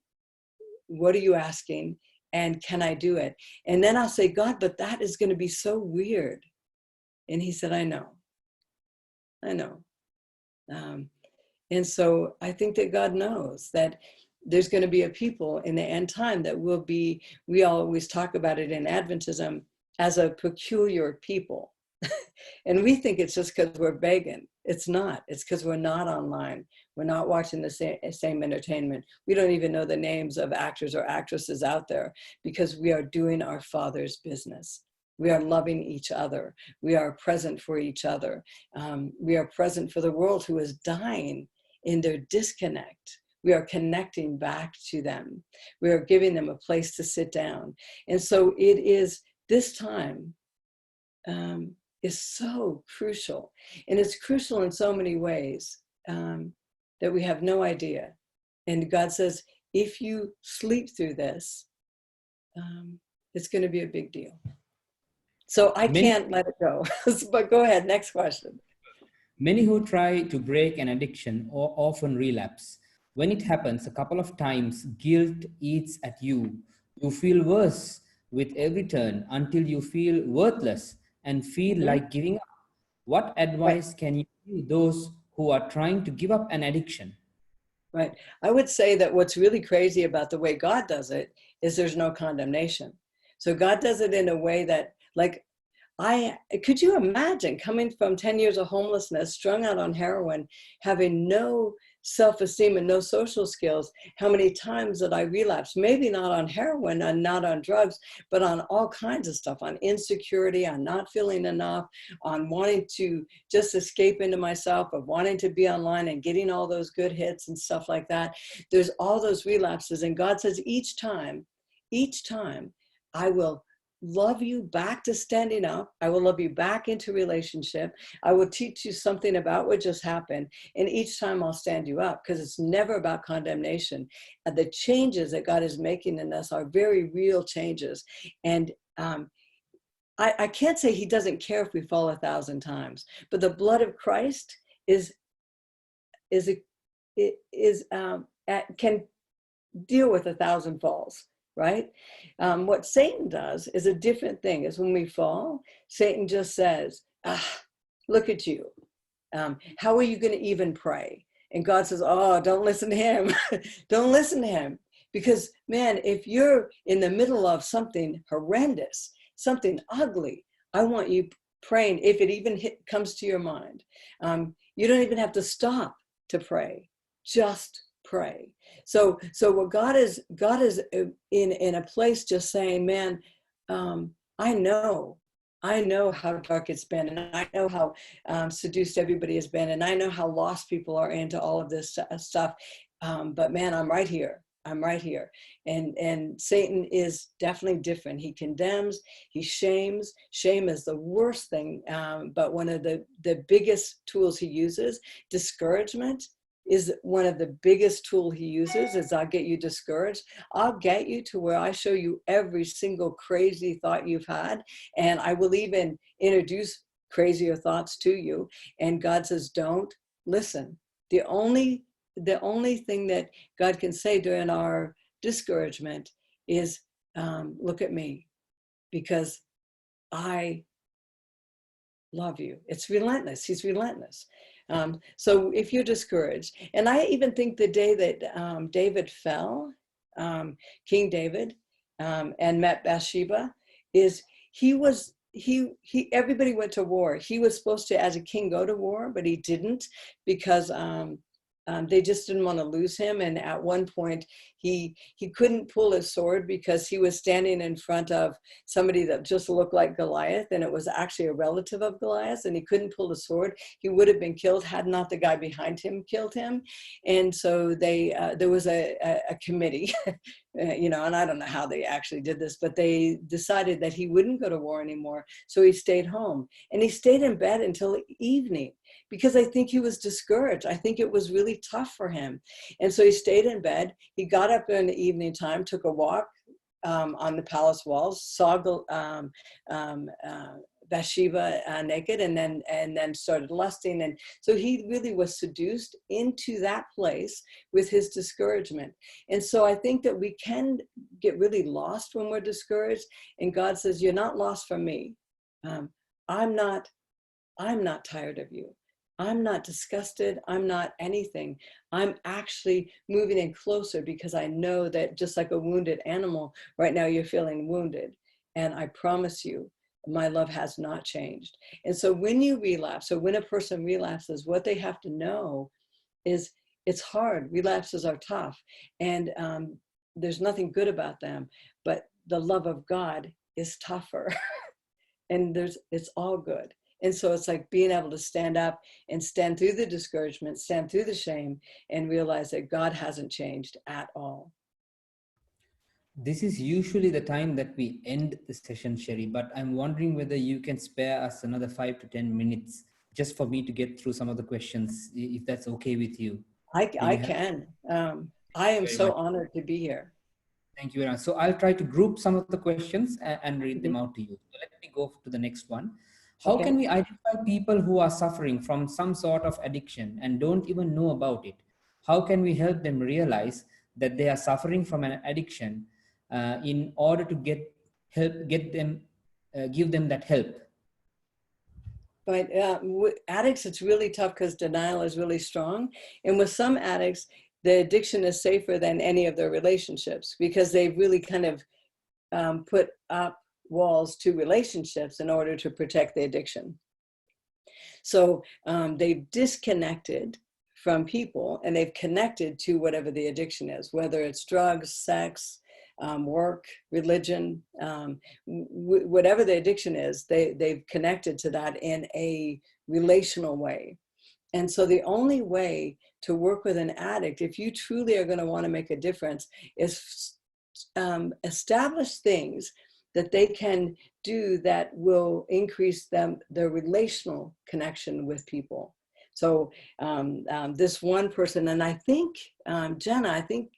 what are you asking? And can I do it? And then I'll say, God, but that is going to be so weird. And he said, I know. And so I think that God knows that there's going to be a people in the end time that will be, we always talk about it in Adventism as a peculiar people. And we think it's just because we're begging. It's not. It's because we're not online. We're not watching the same entertainment. We don't even know the names of actors or actresses out there, because we are doing our Father's business. We are loving each other. We are present for each other. We are present for the world who is dying in their disconnect. We are connecting back to them. We are giving them a place to sit down. And so it is, this time is so crucial. And it's crucial in so many ways that we have no idea. And God says, if you sleep through this, it's going to be a big deal. So I can't let it go. But go ahead, next question. Many who try to break an addiction or often relapse. When it happens a couple of times, guilt eats at you. You feel worse with every turn until you feel worthless and feel like giving up. What advice can you give those who are trying to give up an addiction? Right. I would say that what's really crazy about the way God does it is there's no condemnation. So God does it in a way that, like, could you imagine coming from 10 years of homelessness, strung out on heroin, having no self-esteem and no social skills, how many times that I relapsed, maybe not on heroin and not on drugs, but on all kinds of stuff, on insecurity, on not feeling enough, on wanting to just escape into myself, of wanting to be online and getting all those good hits and stuff like that. There's all those relapses. And God says each time, I will love you back to standing up. I will love you back into relationship. I will teach you something about what just happened. And each time I'll stand you up, because it's never about condemnation. The changes that God is making in us are very real changes. And I can't say he doesn't care if we fall 1,000 times, but the blood of Christ can deal with 1,000 falls. Right? What Satan does is a different thing. Is when we fall, Satan just says, look at you. How are you going to even pray? And God says, oh, don't listen to him. Don't listen to him. Because, man, if you're in the middle of something horrendous, something ugly, I want you praying, if it even comes to your mind. You don't even have to stop to pray. Just pray. So what God is in a place just saying, man, I know how dark it's been, and I know how seduced everybody has been, and I know how lost people are into all of this stuff. But man, I'm right here. And Satan is definitely different. He condemns, he shames. Shame is the worst thing. But one of the biggest tools he uses, discouragement, is one of the biggest tool he uses. Is I'll get you discouraged. I'll get you to where I show you every single crazy thought you've had. And I will even introduce crazier thoughts to you. And God says, don't listen. The only thing that God can say during our discouragement is, look at me, because I love you. It's relentless. He's relentless. So if you're discouraged, and I even think the day that David fell, King David, and met Bathsheba, is everybody went to war. He was supposed to, as a king, go to war, but he didn't, because they just didn't want to lose him. And at one point, he couldn't pull his sword because he was standing in front of somebody that just looked like Goliath, and it was actually a relative of Goliath, and he couldn't pull the sword. He would have been killed had not the guy behind him killed him. And so there was a committee, and I don't know how they actually did this, but they decided that he wouldn't go to war anymore. So he stayed home, and he stayed in bed until evening, because I think he was discouraged. I think it was really tough for him. And so he stayed in bed. He got up in the evening time, took a walk on the palace walls, saw Bathsheba naked, and then started lusting. And so he really was seduced into that place with his discouragement. And so I think that we can get really lost when we're discouraged. And God says, you're not lost from me. I'm not tired of you. I'm not disgusted. I'm not anything. I'm actually moving in closer, because I know that just like a wounded animal, right now you're feeling wounded. And I promise you, my love has not changed. And so when you relapse, or when a person relapses, what they have to know is it's hard. Relapses are tough. And there's nothing good about them. But the love of God is tougher. And it's all good. And so it's like being able to stand up and stand through the discouragement, stand through the shame, and realize that God hasn't changed at all. This is usually the time that we end the session, Cheri, but I'm wondering whether you can spare us another 5 to 10 minutes just for me to get through some of the questions, if that's okay with you. I can. I am so honored to be here. Thank you very much. So I'll try to group some of the questions and read them out to you. So let me go to the next one. How can we identify people who are suffering from some sort of addiction and don't even know about it? How can we help them realize that they are suffering from an addiction in order to give them that help? But with addicts, it's really tough because denial is really strong. And with some addicts, the addiction is safer than any of their relationships, because they've really kind of put up walls to relationships in order to protect the addiction. So they've disconnected from people, and they've connected to whatever the addiction is, whether it's drugs, sex, work, religion, whatever the addiction is, they've connected to that in a relational way. And so the only way to work with an addict, if you truly are going to want to make a difference, is establish things that they can do that will increase their relational connection with people. So this one person, and I think Jenna, I think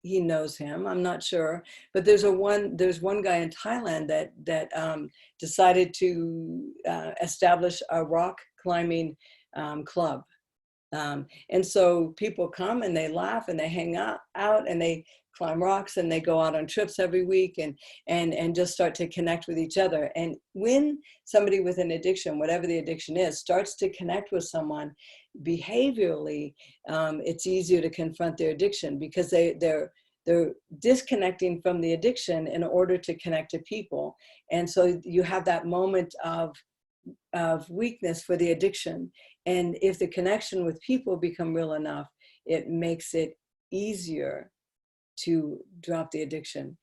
he knows him. I'm not sure, but there's one guy in Thailand that decided to establish a rock climbing club. And so people come and they laugh and they hang out and they climb rocks and they go out on trips every week and just start to connect with each other. And when somebody with an addiction, whatever the addiction is, starts to connect with someone behaviorally, it's easier to confront their addiction, because they're disconnecting from the addiction in order to connect to people. And so you have that moment of weakness for the addiction. And if the connection with people become real enough, it makes it easier to drop the addiction.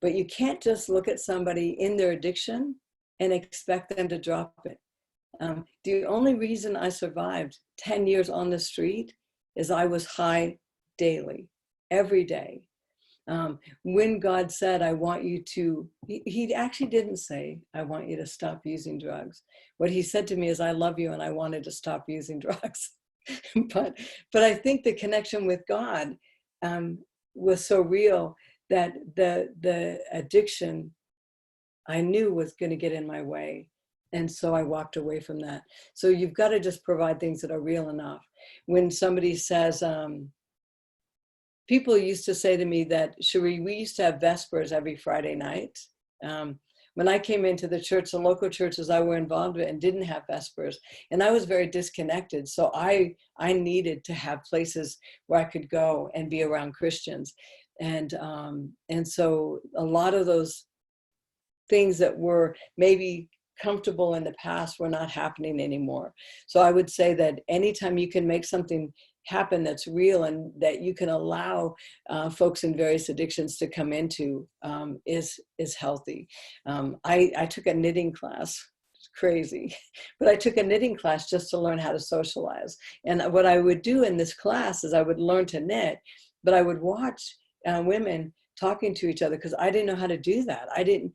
But you can't just look at somebody in their addiction and expect them to drop it. The only reason I survived 10 years on the street is I was high daily, every day. When God said, I want you to, he actually didn't say, I want you to stop using drugs. What he said to me is, I love you and I wanted to stop using drugs. but I think the connection with God was so real that the addiction I knew was going to get in my way. And so I walked away from that. So you've got to just provide things that are real enough. When somebody says, people used to say to me that, Cheri, we used to have Vespers every Friday night. When I came into the church, the local churches I were involved with and didn't have Vespers. And I was very disconnected. So I needed to have places where I could go and be around Christians. And so a lot of those things that were maybe comfortable in the past were not happening anymore. So I would say that anytime you can make something happen that's real and that you can allow folks in various addictions to come into is healthy. I took a knitting class. It's crazy, but I took a knitting class just to learn how to socialize. And what I would do in this class is I would learn to knit, but I would watch women talking to each other, because I didn't know how to do that. I didn't,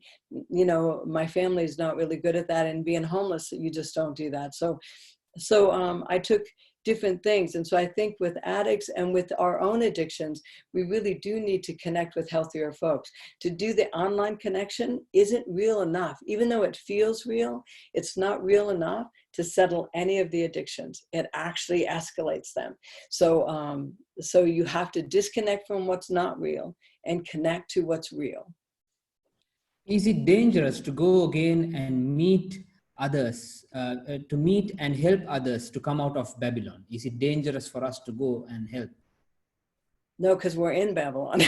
my family's not really good at that, and being homeless, you just don't do that. So I took different things. And so I think with addicts and with our own addictions, we really do need to connect with healthier folks. To do the online connection isn't real enough. Even though it feels real, it's not real enough to settle any of the addictions. It actually escalates them. So you have to disconnect from what's not real and connect to what's real. Is it dangerous to go again and meet others, to meet and help others to come out of Babylon? Is it dangerous for us to go and help? No, because we're in Babylon.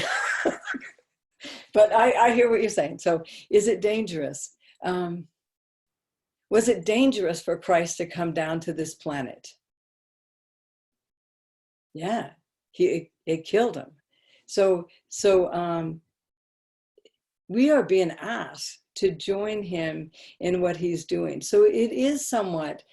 But I hear what you're saying. So is it dangerous? Was it dangerous for Christ to come down to this planet? Yeah, it killed him. So we are being asked to join him in what he's doing. So it is somewhat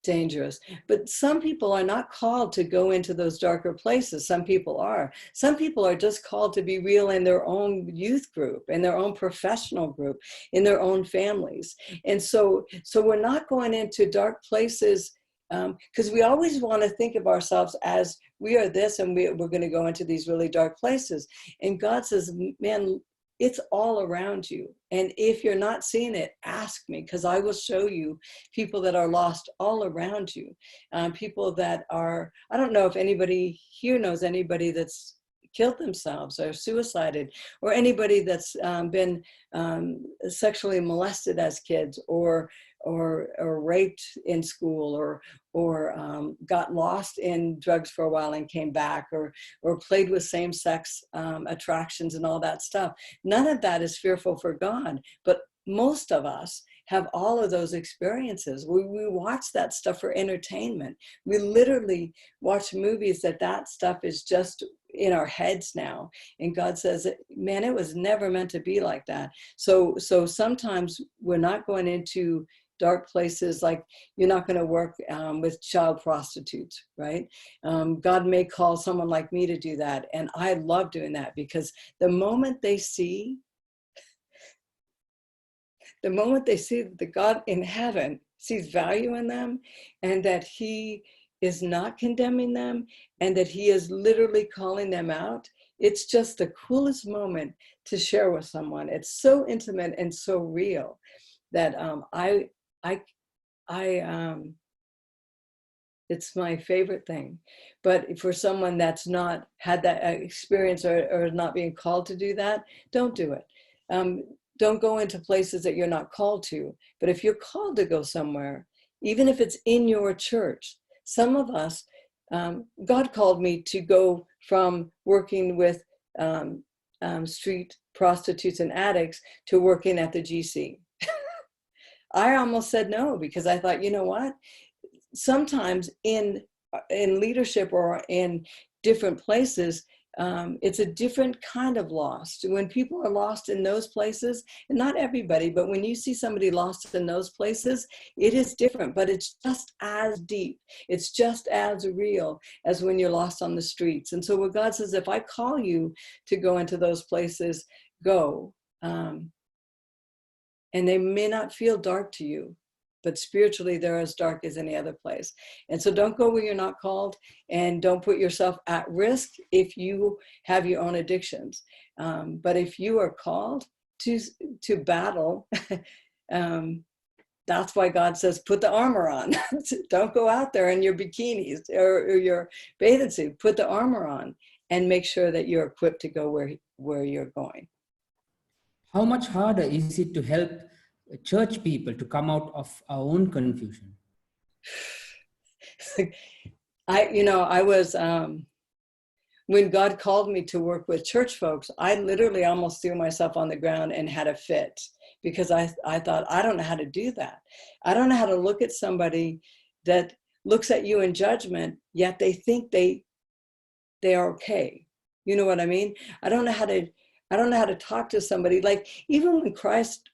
dangerous, but some people are not called to go into those darker places. Some people are. Some people are just called to be real in their own youth group, in their own professional group, in their own families. And so we're not going into dark places because we always want to think of ourselves as we are this and we're going to go into these really dark places. And God says, man, it's all around you. And if you're not seeing it, ask me, because I will show you people that are lost all around you. People that are, I don't know if anybody here knows anybody that's killed themselves or suicided, or anybody that's been sexually molested as kids, or or raped in school, or got lost in drugs for a while and came back, or played with same-sex attractions and all that stuff. None of that is fearful for God, but most of us have all of those experiences. We watch that stuff for entertainment. We literally watch movies that stuff is just in our heads now. And God says, man, it was never meant to be like that. So sometimes we're not going into dark places, like you're not going to work with child prostitutes, right? God may call someone like me to do that. And I love doing that, because the moment they see that the God in heaven sees value in them, and that he is not condemning them, and that he is literally calling them out, it's just the coolest moment to share with someone. It's so intimate and so real that it's my favorite thing. But for someone that's not had that experience, or not being called to do that, don't do it. Don't go into places that you're not called to. But if you're called to go somewhere, even if it's in your church, some of us, God called me to go from working with street prostitutes and addicts to working at the GC. I almost said no, because I thought, you know what? Sometimes in leadership or in different places, it's a different kind of lost. When people are lost in those places, and not everybody, but when you see somebody lost in those places, it is different, but it's just as deep. It's just as real as when you're lost on the streets. And so what God says, if I call you to go into those places, go. And they may not feel dark to you, but spiritually they're as dark as any other place. And so don't go where you're not called, and don't put yourself at risk if you have your own addictions. But if you are called to battle, that's why God says, put the armor on. Don't go out there in your bikinis or your bathing suit. Put the armor on and make sure that you're equipped to go where you're going. How much harder is it to help church people to come out of our own confusion? I was, when God called me to work with church folks, I literally almost threw myself on the ground and had a fit, because I thought, I don't know how to do that. I don't know how to look at somebody that looks at you in judgment, yet they think they are okay. You know what I mean? I don't know how to talk to somebody. Like, even when Christ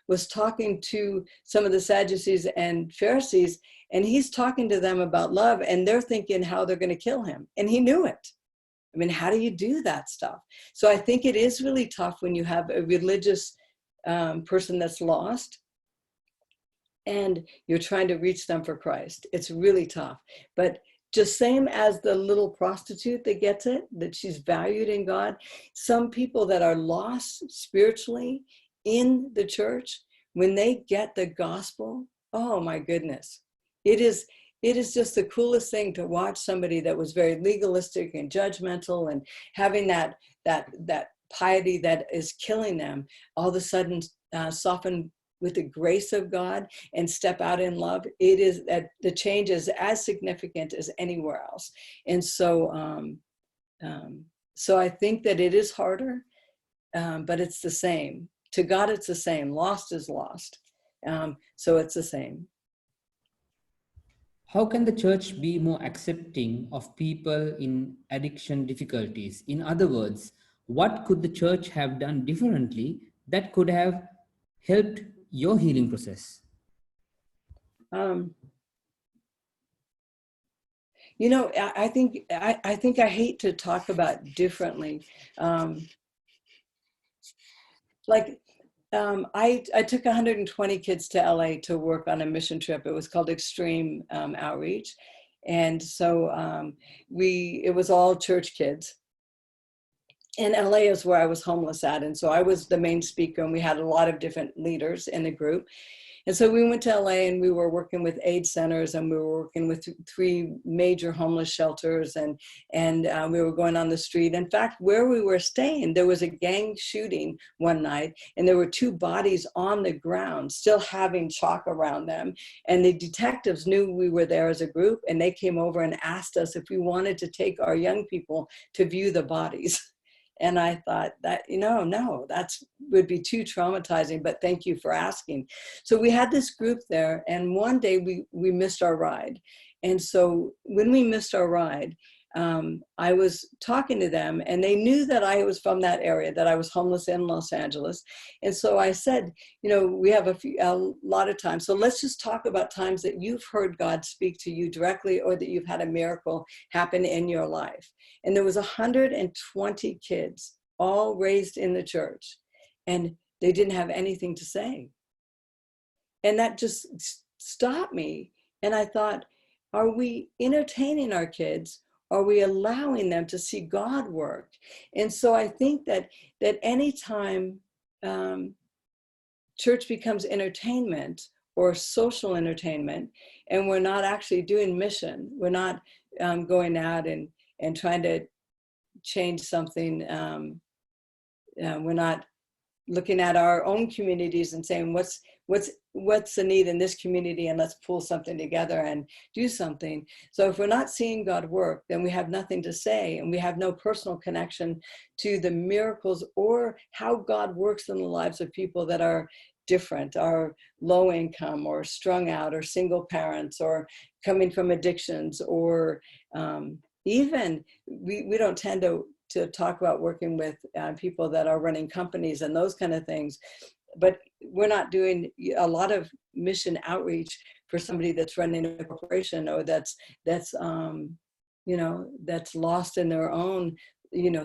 was talking to some of the Sadducees and Pharisees, and he's talking to them about love, and they're thinking how they're going to kill him. And he knew it. I mean, how do you do that stuff? So I think it is really tough when you have a religious person that's lost, and you're trying to reach them for Christ. It's really tough. But just same as the little prostitute that gets it, that she's valued in God, some people that are lost spiritually in the church, when they get the gospel, oh my goodness, it is just the coolest thing to watch somebody that was very legalistic and judgmental and having that piety that is killing them, all of a sudden soften with the grace of God and step out in love. It is that the change is as significant as anywhere else. And so I think that it is harder, but it's the same. To God, it's the same. Lost is lost. So it's the same. How can the church be more accepting of people in addiction difficulties? In other words, what could the church have done differently that could have helped your healing process? I think I hate to talk about differently. I took 120 kids to LA to work on a mission trip. It was called Extreme Outreach. And so it was all church kids. And LA is where I was homeless at. And so I was the main speaker, and we had a lot of different leaders in the group. And so we went to LA, and we were working with aid centers, and we were working with 3 major homeless shelters, and we were going on the street. In fact, where we were staying, there was a gang shooting one night, and there were 2 bodies on the ground still having chalk around them. And the detectives knew we were there as a group, and they came over and asked us if we wanted to take our young people to view the bodies. And I thought that, no, that's would be too traumatizing, but thank you for asking. So we had this group there, and one day we missed our ride. And so when we missed our ride, I was talking to them, and they knew that I was from that area, that I was homeless in Los Angeles. And so I said, we have a lot of times, so let's just talk about times that you've heard God speak to you directly, or that you've had a miracle happen in your life. And there was 120 kids, all raised in the church, and they didn't have anything to say. And that just stopped me. And I thought, are we entertaining our kids? Are we allowing them to see God work? And so I think that anytime church becomes entertainment or social entertainment, and we're not actually doing mission, we're not going out and trying to change something, we're not looking at our own communities and saying, what's the need in this community, and let's pull something together and do something. So if we're not seeing God work, then we have nothing to say, and we have no personal connection to the miracles or how God works in the lives of people that are different, are low income or strung out or single parents or coming from addictions, or even we don't tend to talk about working with people that are running companies and those kind of things. But we're not doing a lot of mission outreach for somebody that's running a corporation, or that's lost in their own,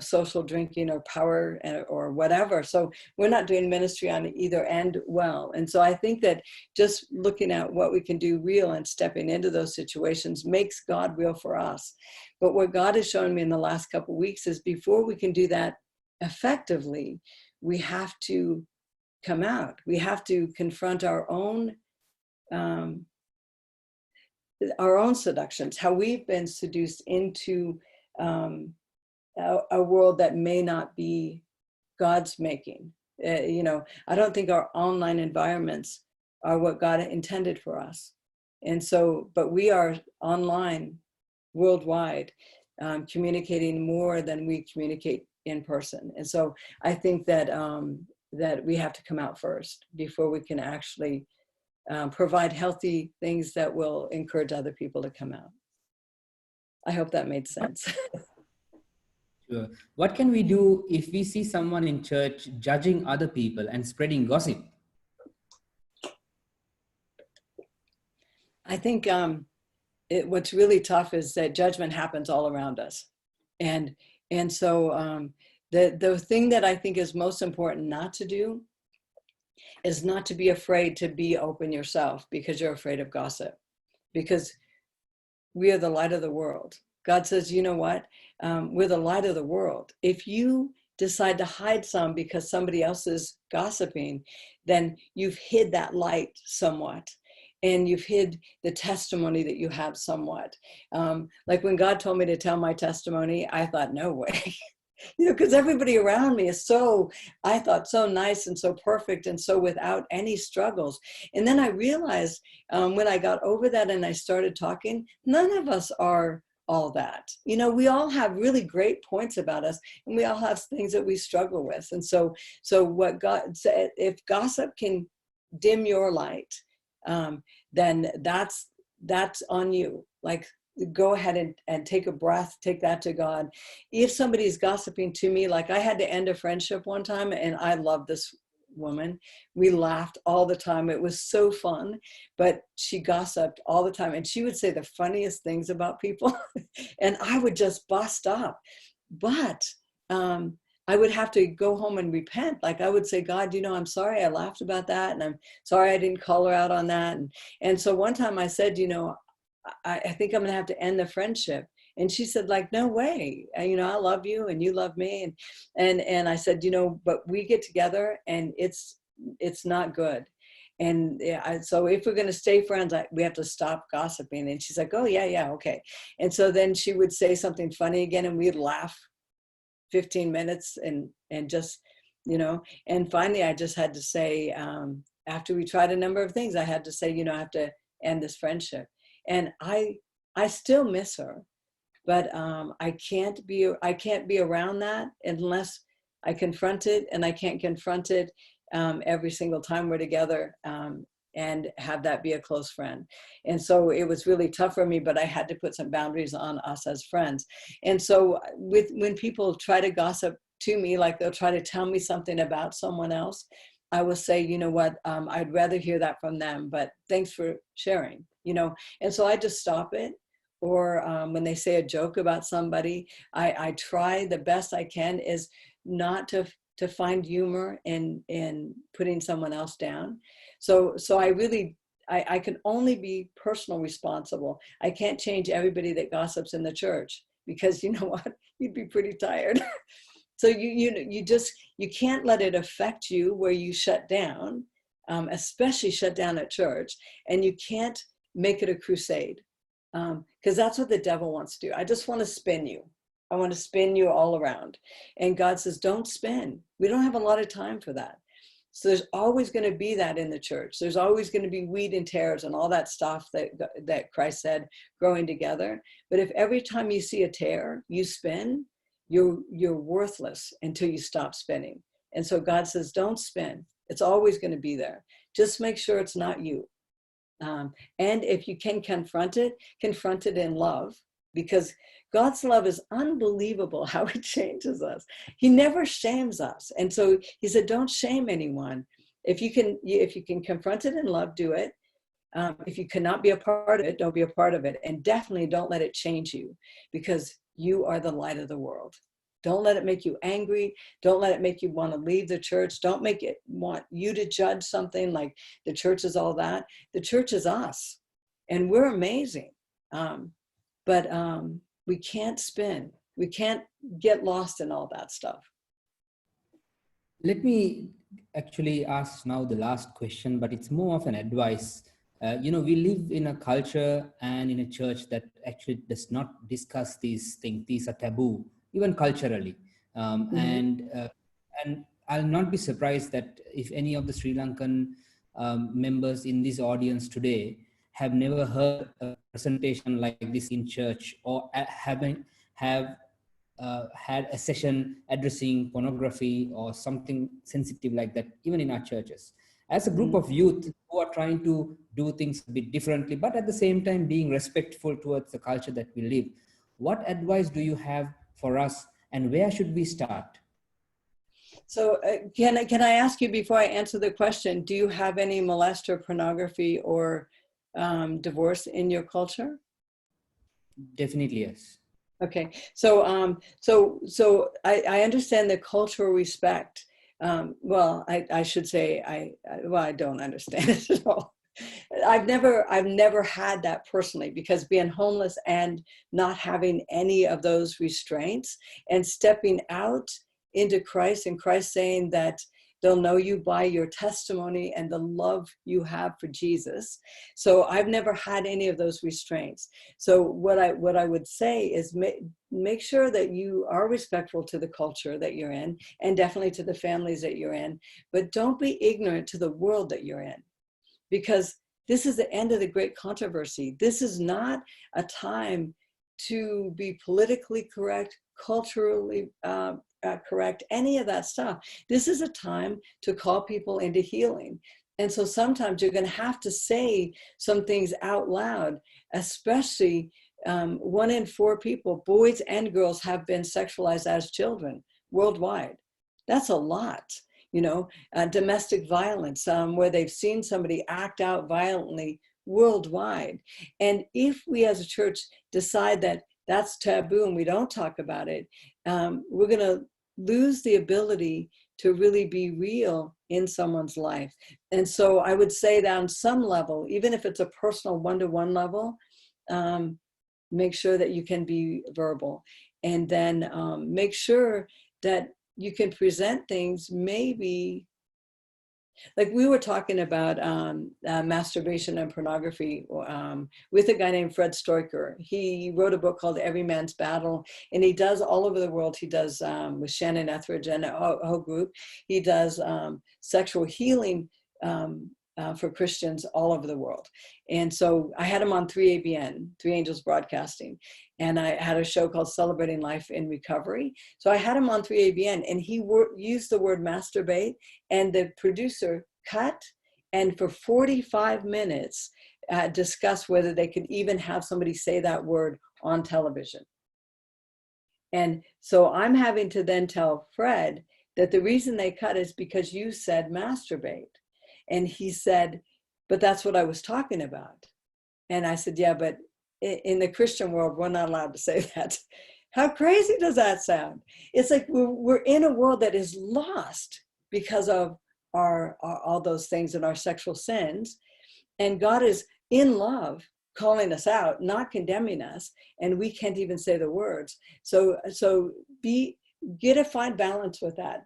social drinking or power or whatever. So we're not doing ministry on either end well. And so I think that just looking at what we can do real and stepping into those situations makes God real for us. But what God has shown me in the last couple of weeks is, before we can do that effectively, we have to come out. We have to confront our own seductions, how we've been seduced into a world that may not be God's making. I don't think our online environments are what God intended for us. And so, but we are online worldwide, communicating more than we communicate in person. And so I think that that we have to come out first before we can actually provide healthy things that will encourage other people to come out. I hope that made sense. Sure. What can we do if we see someone in church judging other people and spreading gossip? I think what's really tough is that judgment happens all around us. And so the thing that I think is most important not to do is not to be afraid to be open yourself, because you're afraid of gossip, because we are the light of the world. God says, you know what? We're the light of the world. If you decide to hide some because somebody else is gossiping, then you've hid that light somewhat. And you've hid the testimony that you have somewhat. Like when God told me to tell my testimony, I thought, no way. Because everybody around me is I thought, so nice and so perfect and so without any struggles. And then I realized when I got over that and I started talking, none of us are all that. We all have really great points about us, and we all have things that we struggle with. And so what God said, if gossip can dim your light, then that's on you. Like, go ahead and take a breath, take that to God. If somebody's gossiping to me, like I had to end a friendship one time, and I love this woman. We laughed all the time. It was so fun, but she gossiped all the time, and she would say the funniest things about people and I would just bust up. But I would have to go home and repent. Like I would say, God, I'm sorry I laughed about that, and I'm sorry I didn't call her out on that. And so one time I said, I think I'm going to have to end the friendship. And she said, like, no way. I love you and you love me. And I said, but we get together and it's not good. So if we're going to stay friends, we have to stop gossiping. And she's like, oh yeah, okay. And so then she would say something funny again, and we'd laugh 15 minutes and just, and finally I just had to say, after we tried a number of things, I had to say, I have to end this friendship. And I still miss her, but I can't be around that unless I confront it, and I can't confront it every single time we're together and have that be a close friend. And so it was really tough for me, but I had to put some boundaries on us as friends. And so when people try to gossip to me, like they'll try to tell me something about someone else, I will say, you know what, I'd rather hear that from them, but thanks for sharing, and so I just stop it. Or when they say a joke about somebody, I try the best I can is not to find humor in putting someone else down. So I can only be personal responsible. I can't change everybody that gossips in the church, because you know what, you'd be pretty tired. So you can't let it affect you where you shut down, especially shut down at church, and you can't make it a crusade, because that's what the devil wants to do. I just want to spin you. I want to spin you all around. And God says, don't spin. We don't have a lot of time for that. So there's always going to be that in the church. There's always going to be wheat and tares and all that stuff that Christ said growing together. But if every time you see a tare, you spin, you're worthless until you stop spinning. And so God says, don't spin. It's always going to be there. Just make sure it's not you. And if you can confront it in love, because God's love is unbelievable how it changes us. He never shames us. And so he said, don't shame anyone. If you can confront it in love, do it. If you cannot be a part of it, don't be a part of it. And definitely don't let it change you, because you are the light of the world. Don't let it make you angry. Don't let it make you want to leave the church. Don't make it want you to judge something like the church is all that. The church is us, and we're amazing. But we can't spin. We can't get lost in all that stuff. Let me actually ask now the last question, but it's more of an advice. We live in a culture and in a church that actually does not discuss these things. These are taboo, even culturally. And I'll not be surprised that if any of the Sri Lankan members in this audience today have never heard a presentation like this in church, or have had a session addressing pornography or something sensitive like that, even in our churches. As a group of youth who are trying to do things a bit differently, but at the same time being respectful towards the culture that we live, what advice do you have for us, and where should we start? So can I ask you, before I answer the question, do you have any molest or pornography or divorce in your culture? Definitely, yes. Okay, so I understand the cultural respect. Well, I should say I don't understand it at all. I've never had that personally, because being homeless and not having any of those restraints and stepping out into Christ, and Christ saying that they'll know you by your testimony and the love you have for Jesus. So I've never had any of those restraints. So what I would say is make sure that you are respectful to the culture that you're in, and definitely to the families that you're in, but don't be ignorant to the world that you're in, because this is the end of the great controversy. This is not a time to be politically correct, culturally correct, any of that stuff. This is a time to call people into healing. And so sometimes you're going to have to say some things out loud, especially 1 in 4 people, boys and girls, have been sexualized as children worldwide. That's a lot. Domestic violence, where they've seen somebody act out violently worldwide. And if we as a church decide that that's taboo and we don't talk about it, we're going to lose the ability to really be real in someone's life. And so I would say that on some level, even if it's a personal one-to-one level, make sure that you can be verbal, and then make sure that you can present things maybe Like we were talking about masturbation and pornography with a guy named Fred Stoiker. He wrote a book called Every Man's Battle, and he does all over the world. He does with Shannon Etheridge and a whole group. He does sexual healing for Christians all over the world. And so I had him on 3ABN, Three Angels Broadcasting. And I had a show called Celebrating Life in Recovery. So I had him on 3ABN, and he used the word masturbate, and the producer cut and for 45 minutes discussed whether they could even have somebody say that word on television. And so I'm having to then tell Fred that the reason they cut is because you said masturbate. And he said, but that's what I was talking about. And I said, yeah, but in the Christian world, we're not allowed to say that. How crazy does that sound? It's like we're in a world that is lost because of our all those things and our sexual sins. And God is in love calling us out, not condemning us. And we can't even say the words. So get a fine balance with that,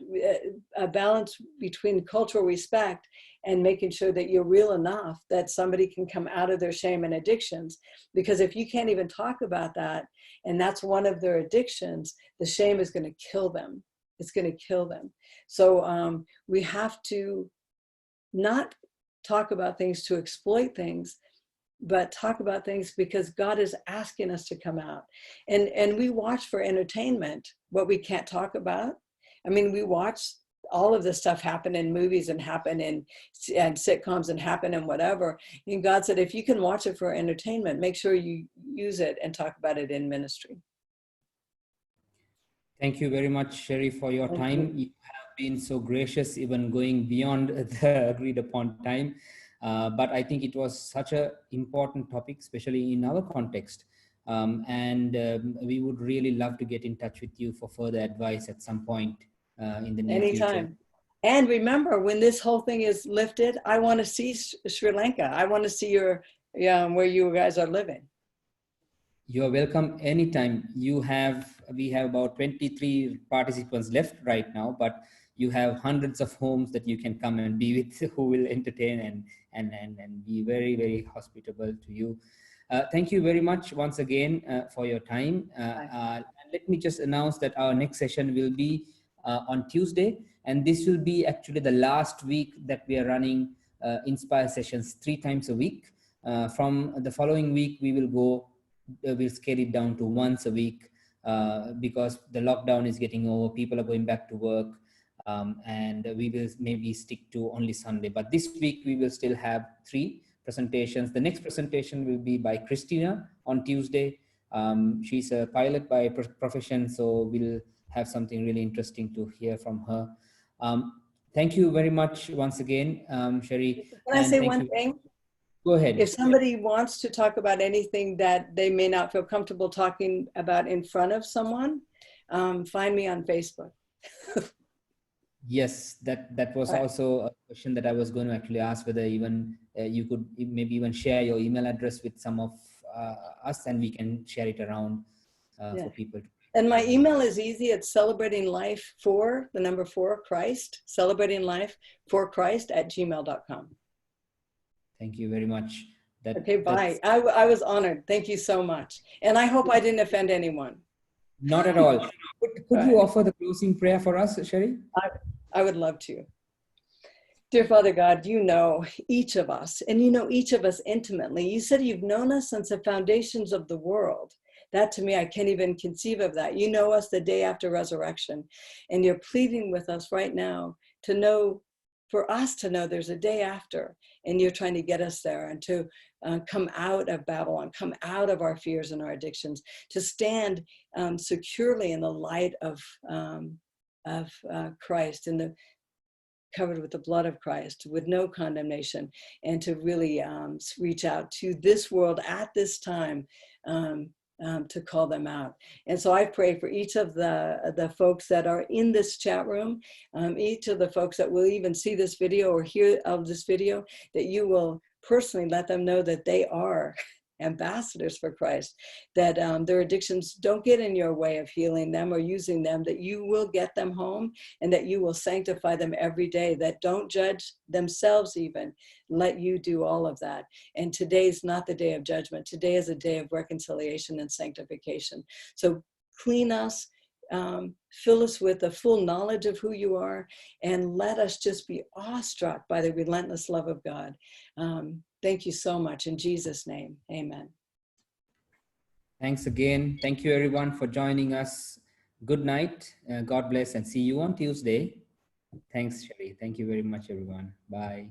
a balance between cultural respect and making sure that you're real enough that somebody can come out of their shame and addictions. Because if you can't even talk about that, and that's one of their addictions, the shame is going to kill them. It's going to kill them. So we have to not talk about things to exploit things, but talk about things because God is asking us to come out. And we watch for entertainment what we can't talk about. I mean, we watch all of this stuff happen in movies and happen in sitcoms and happen in whatever. And God said, if you can watch it for entertainment, make sure you use it and talk about it in ministry. Thank you very much, Cheri, for your time. You have been so gracious, even going beyond the agreed upon time. But I think it was such an important topic, especially in our context. We would really love to get in touch with you for further advice at some point in the near Anytime. future. And remember, when this whole thing is lifted, I want to see Sri Lanka. I want to see your where you guys are living. You are welcome anytime. We have about 23 participants left right now, but you have hundreds of homes that you can come and be with, who will entertain and be very, very hospitable to you. Thank you very much once again for your time. Let me just announce that our next session will be on Tuesday, and this will be actually the last week that we are running Inspire sessions 3 times a week. From the following week, we will go. We'll scale it down to once a week because the lockdown is getting over. People are going back to work, and we will maybe stick to only Sunday. But this week we will still have 3 presentations. The next presentation will be by Christina on Tuesday. She's a pilot by profession, so we'll have something really interesting to hear from her. Thank you very much once again, Cheri. Can I say one thing? Go ahead. If somebody wants to talk about anything that they may not feel comfortable talking about in front of someone, find me on Facebook. Yes, that was also a question that I was going to actually ask, whether even you could maybe even share your email address with some of us, and we can share it around for people. And my email is easy. It's celebratinglife4Christ, celebratinglife4Christ@gmail.com. Thank you very much. Okay, bye. I was honored. Thank you so much. And I hope I didn't offend anyone. Not at all. Could you offer the closing prayer for us, Cheri? I would love to. Dear Father God, you know each of us, and you know each of us intimately. You said you've known us since the foundations of the world. That to me, I can't even conceive of that. You know us the day after resurrection, and you're pleading with us right now to know, for us to know there's a day after, and you're trying to get us there and to come out of Babylon, come out of our fears and our addictions, to stand securely in the light of Christ, covered with the blood of Christ, with no condemnation, and to really reach out to this world at this time to call them out. And so I pray for each of the folks that are in this chat room, each of the folks that will even see this video or hear of this video, that you will personally let them know that they are ambassadors for Christ, that their addictions don't get in your way of healing them or using them, that you will get them home and that you will sanctify them every day, that don't judge themselves even, let you do all of that. And today's not the day of judgment. Today is a day of reconciliation and sanctification. So clean us, fill us with the full knowledge of who you are, and let us just be awestruck by the relentless love of God. Thank you so much. In Jesus' name, amen. Thanks again. Thank you everyone for joining us. Good night. God bless and see you on Tuesday. Thanks, Cheri. Thank you very much, everyone. Bye.